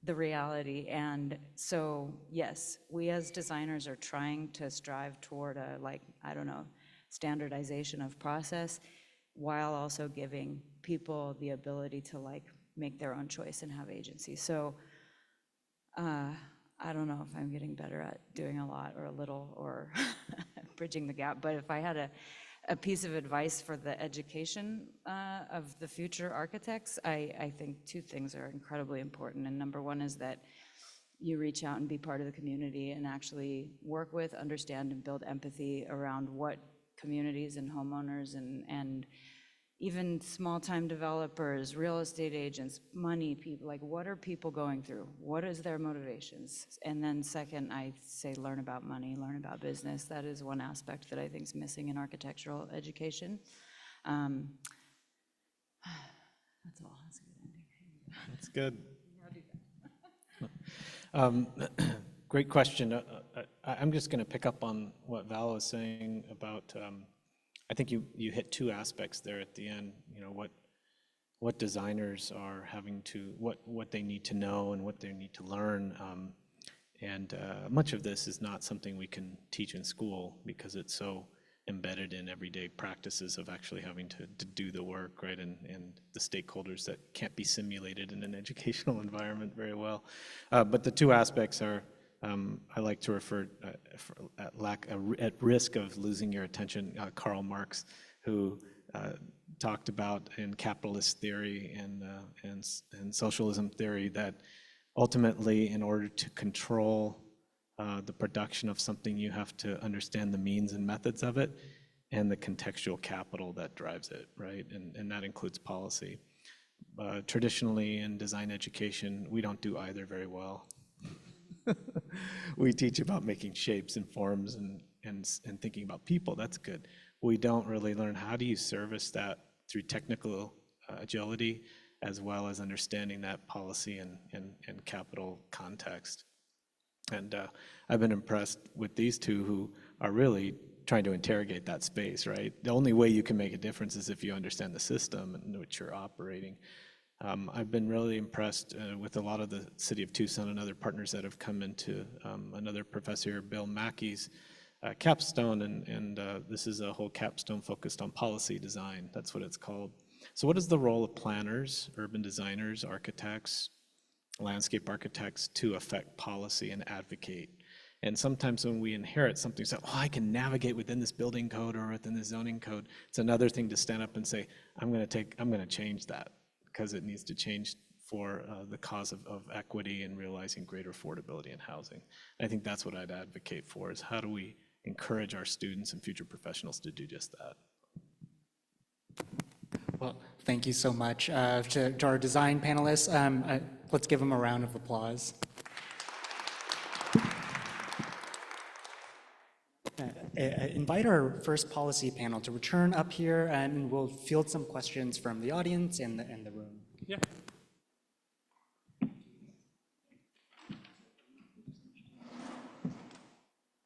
the reality. And so, yes, we as designers are trying to strive toward a, like, I don't know, standardization of process, while also giving people the ability to like make their own choice and have agency. So I don't know if I'm getting better at doing a lot or a little or bridging the gap, but if I had a piece of advice for the education of the future architects, I think two things are incredibly important. And number one is that you reach out and be part of the community and actually work with, understand, and build empathy around what communities and homeowners and even small-time developers, real estate agents, money people, like what are people going through? What is their motivations? And then second, I say learn about money, learn about business. That is one aspect that I think is missing in architectural education. That's all. That's a good ending. That's good. Great question. I'm just going to pick up on what Val was saying about, I think you hit two aspects there at the end, you know, what designers are having to, what they need to know and what they need to learn. And much of this is not something we can teach in school because it's so embedded in everyday practices of actually having to do the work, right, and the stakeholders that can't be simulated in an educational environment very well. But the two aspects are, I like to refer, at risk of losing your attention, Karl Marx, who talked about in capitalist theory and socialism theory that ultimately, in order to control the production of something, you have to understand the means and methods of it and the contextual capital that drives it, right? And that includes policy. Traditionally in design education, we don't do either very well. We teach about making shapes and forms and thinking about people, that's good. We don't really learn how do you service that through technical agility as well as understanding that policy and capital context. And I've been impressed with these two who are really trying to interrogate that space, right? The only way you can make a difference is if you understand the system in which you're operating. I've been really impressed with a lot of the City of Tucson and other partners that have come into another professor, Bill Mackey's capstone, and this is a whole capstone focused on policy design. That's what it's called. So what is the role of planners, urban designers, architects, landscape architects to affect policy and advocate? And sometimes when we inherit something, say, oh, I can navigate within this building code or within the zoning code, it's another thing to stand up and say, I'm going to change that because it needs to change for the cause of equity and realizing greater affordability in housing. I think that's what I'd advocate for, is how do we encourage our students and future professionals to do just that? Well, thank you so much to our design panelists. Let's give them a round of applause. Invite our first policy panel to return up here, and we'll field some questions from the audience and the room. Yeah.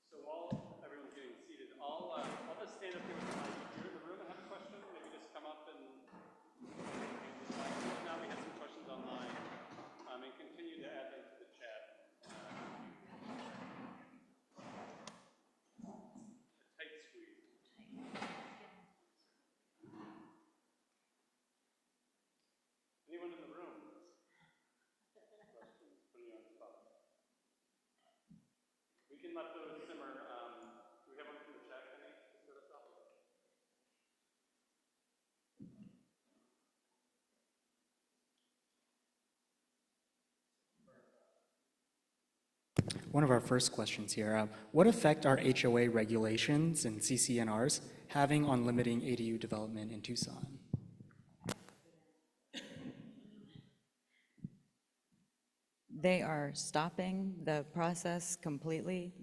So while everyone's getting seated, I'll just stand up here with the mic. If you're in the room and have a question, maybe just come up and now we have some questions online, and continue to add them to the chat. A tight squeeze. Anyone in the room? Questions, putting you on the spot. We can let those simmer. Do we have one from the chat, Kenny, to start us off? One of our first questions here, what effect are HOA regulations and CCNRs having on limiting ADU development in Tucson? They are stopping the process completely.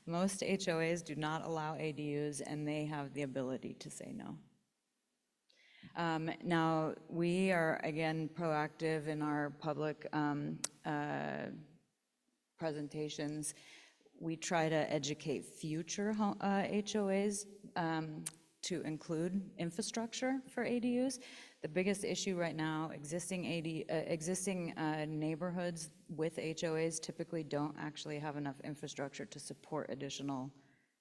Most HOAs do not allow ADUs, and they have the ability to say no. Now, we are, again, proactive in our public presentations. We try to educate future HOAs to include infrastructure for ADUs. The biggest issue right now, existing neighborhoods with HOAs typically don't actually have enough infrastructure to support additional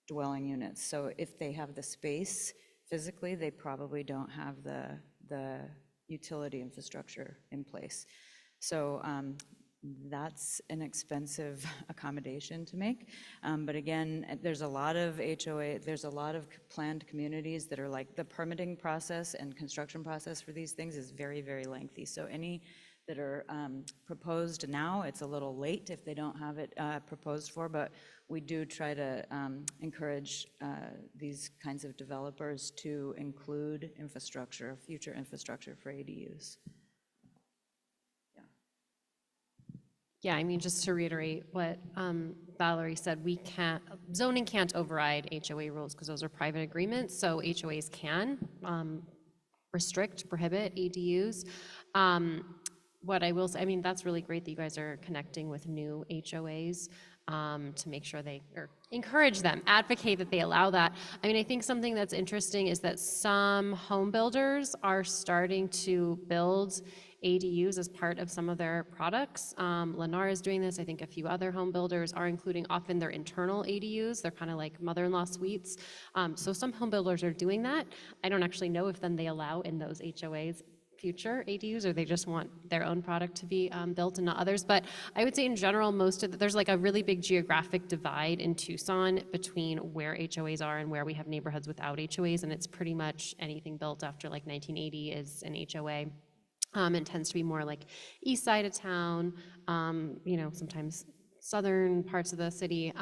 dwelling units. So if they have the space physically, they probably don't have the utility infrastructure in place. So that's an expensive accommodation to make. But again, there's a lot of HOA, there's a lot of planned communities that are like, the permitting process and construction process for these things is very, very lengthy. So any that are proposed now, it's a little late if they don't have it proposed for, but we do try to encourage these kinds of developers to include infrastructure, future infrastructure for ADUs. Yeah, I mean, just to reiterate what Valerie said, zoning can't override HOA rules because those are private agreements, so HOAs can restrict, prohibit ADUs. What I will say, I mean, that's really great that you guys are connecting with new HOAs to make sure or encourage them, advocate that they allow that. I mean, I think something that's interesting is that some home builders are starting to build ADUs as part of some of their products. Lennar is doing this. I think a few other home builders are including often their internal ADUs. They're kind of like mother-in-law suites. So some home builders are doing that. I don't actually know if then they allow in those HOAs future ADUs, or they just want their own product to be built and not others. But I would say in general, there's like a really big geographic divide in Tucson between where HOAs are and where we have neighborhoods without HOAs, and it's pretty much anything built after like 1980 is an HOA. It tends to be more like east side of town, sometimes southern parts of the city.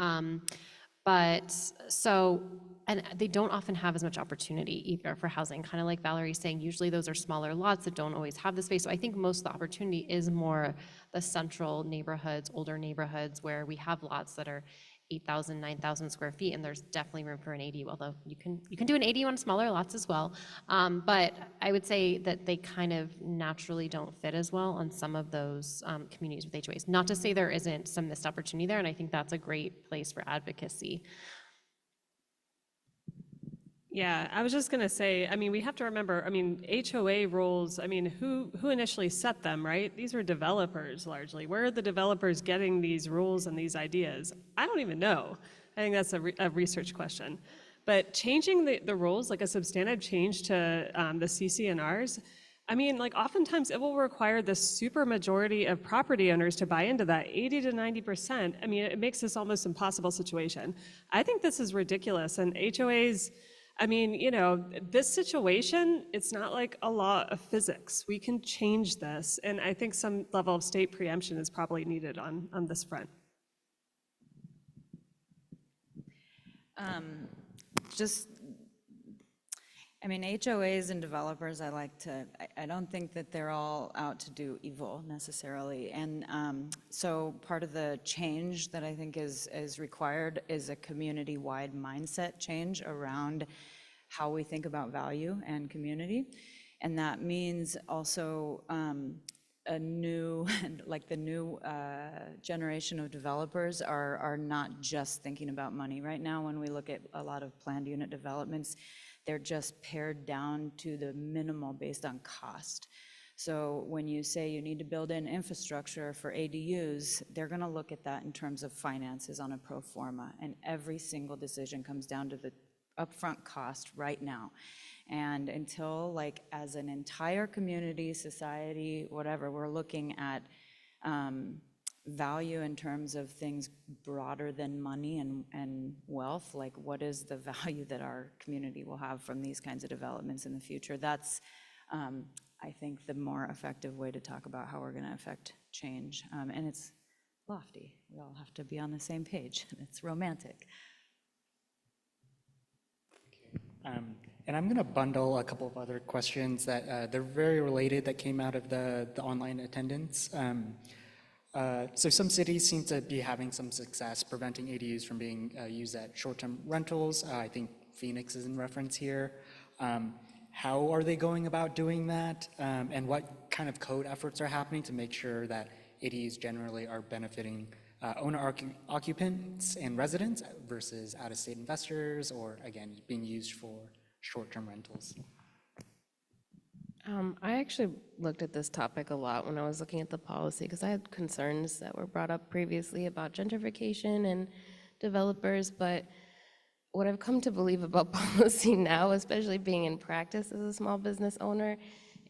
And they don't often have as much opportunity either for housing, kind of like Valerie's saying, usually those are smaller lots that don't always have the space. So I think most of the opportunity is more the central neighborhoods, older neighborhoods where we have lots that are 8,000, 9,000 square feet, and there's definitely room for an ADU, although you can do an ADU on smaller lots as well. But I would say that they kind of naturally don't fit as well on some of those communities with HOAs. Not to say there isn't some missed opportunity there, and I think that's a great place for advocacy. Yeah, I was just going to say, I mean, we have to remember, I mean, HOA rules, I mean, who initially set them, right? These were developers largely. Where are the developers getting these rules and these ideas? I don't even know. I think that's a research question. But changing the rules, like a substantive change to the CC&Rs, I mean, like oftentimes it will require the super majority of property owners to buy into that, 80 to 90%. I mean, it makes this almost impossible situation. I think this is ridiculous, and HOAs, I mean, this situation, it's not like a law of physics. We can change this, and I think some level of state preemption is probably needed on this front. I mean, HOAs and developers, I don't think that they're all out to do evil necessarily. And so part of the change that I think is required is a community-wide mindset change around how we think about value and community. And that means also the new generation of developers are not just thinking about money. Right now, when we look at a lot of planned unit developments, they're just pared down to the minimal based on cost. So when you say you need to build in infrastructure for ADUs, they're gonna look at that in terms of finances on a pro forma, and every single decision comes down to the upfront cost right now. And until, like, as an entire community, society, whatever, we're looking at value in terms of things broader than money and wealth, like what is the value that our community will have from these kinds of developments in the future. That's, I think, the more effective way to talk about how we're gonna affect change. And it's lofty. We all have to be on the same page. It's romantic. And I'm going to bundle a couple of other questions that they're very related that came out of the online attendance. So some cities seem to be having some success preventing ADUs from being used at short-term rentals. I think Phoenix is in reference here. How are they going about doing that? And what kind of code efforts are happening to make sure that ADUs generally are benefiting owner-occupants and residents versus out-of-state investors, or again, being used for short-term rentals? I actually looked at this topic a lot when I was looking at the policy because I had concerns that were brought up previously about gentrification and developers. But what I've come to believe about policy now, especially being in practice as a small business owner,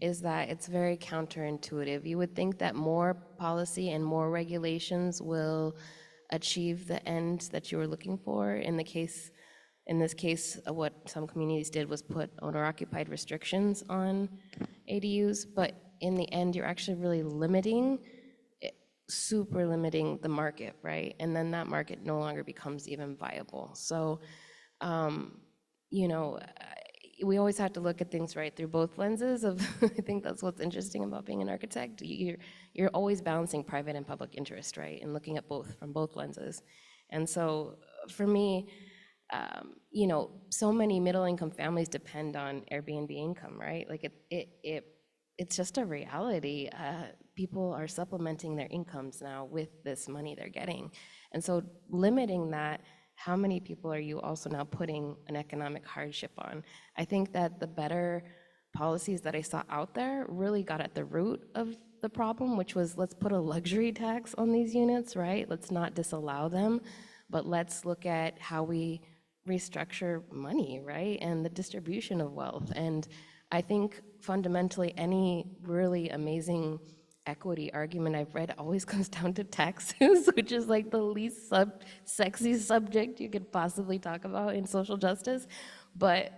is that it's very counterintuitive. You would think that more policy and more regulations will achieve the end that you were looking for. In this case, what some communities did was put owner-occupied restrictions on ADUs, but in the end, you're actually really super limiting the market, right? And then that market no longer becomes even viable. So, you know, we always have to look at things right through both lenses of, I think that's what's interesting about being an architect. You're always balancing private and public interest, right? And looking at both from both lenses. And so for me, you know, so many middle-income families depend on Airbnb income, right? Like it's just a reality. People are supplementing their incomes now with this money they're getting. And so limiting that, how many people are you also now putting an economic hardship on? I think that the better policies that I saw out there really got at the root of the problem, which was let's put a luxury tax on these units, right? Let's not disallow them, but let's look at how we restructure money, right? And the distribution of wealth. And I think fundamentally any really amazing equity argument I've read always comes down to taxes, which is like the least sexy subject you could possibly talk about in social justice. But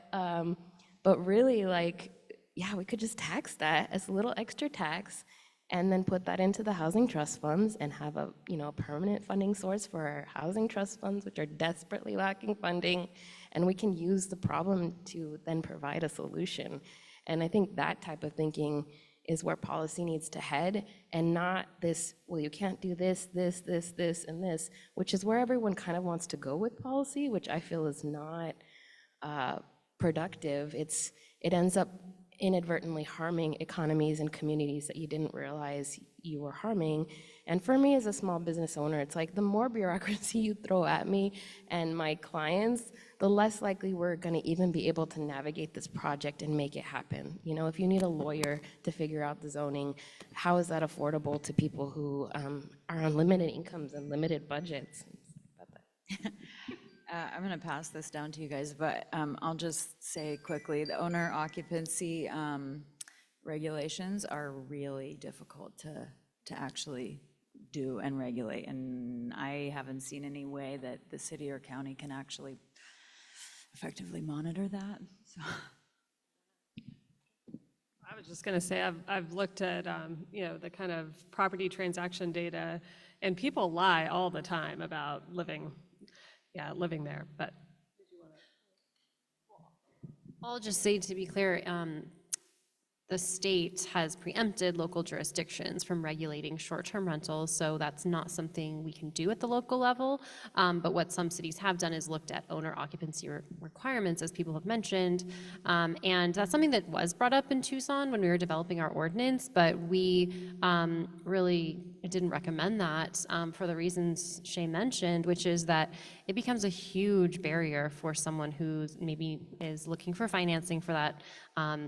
really, like, yeah, we could just tax that as a little extra tax and then put that into the housing trust funds and have a, you know, permanent funding source for our housing trust funds, which are desperately lacking funding, and we can use the problem to then provide a solution. And I think that type of thinking is where policy needs to head, and not this, well, you can't do this, this, and this, which is where everyone kind of wants to go with policy, which I feel is not productive. It ends up inadvertently harming economies and communities that you didn't realize you were harming. And for me as a small business owner, it's like the more bureaucracy you throw at me and my clients, the less likely we're gonna even be able to navigate this project and make it happen. You know, if you need a lawyer to figure out the zoning, how is that affordable to people who are on limited incomes and limited budgets? I'm going to pass this down to you guys, but I'll just say quickly, the owner occupancy regulations are really difficult to actually do and regulate. And I haven't seen any way that the city or county can actually effectively monitor that. So. I was just going to say, I've looked at, you know, the kind of property transaction data, and people lie all the time about living there, but. I'll just say, to be clear, the state has preempted local jurisdictions from regulating short-term rentals, so that's not something we can do at the local level. But what some cities have done is looked at owner occupancy requirements, as people have mentioned. And that's something that was brought up in Tucson when we were developing our ordinance, but we really didn't recommend that for the reasons Shay mentioned, which is that it becomes a huge barrier for someone who maybe is looking for financing for that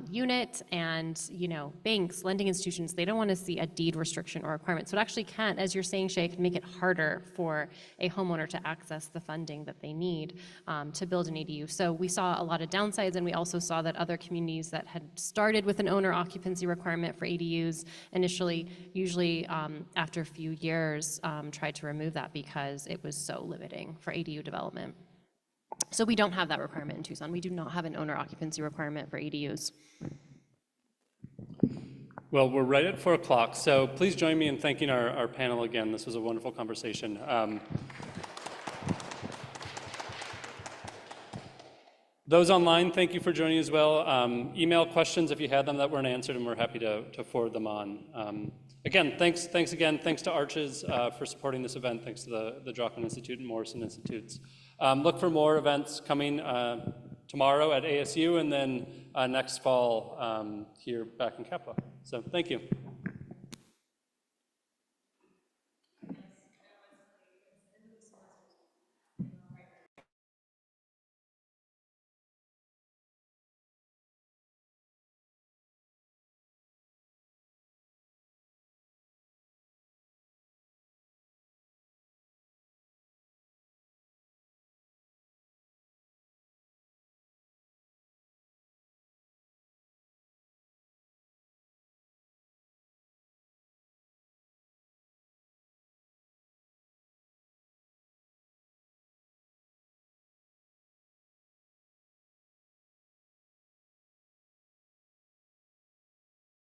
unit. And, you know, banks, lending institutions, they don't want to see a deed restriction or requirement. So it actually can, as you're saying, Shay, can make it harder for a homeowner to access the funding that they need to build an ADU. So we saw a lot of downsides, and we also saw that other communities that had started with an owner occupancy requirement for ADUs initially, usually after a few years, tried to remove that because it was so limiting for ADU development. So we don't have that requirement in Tucson. We do not have an owner occupancy requirement for ADUs. Well, we're right at 4 o'clock, so please join me in thanking our panel again. This was a wonderful conversation. Those online, thank you for joining as well. Email questions if you had them that weren't answered, and we're happy to forward them on. Again, thanks again. Thanks to ARCHES for supporting this event. Thanks to the Jockman Institute and Morrison Institutes. Look for more events coming tomorrow at ASU, and then next fall here back in Capua. So thank you.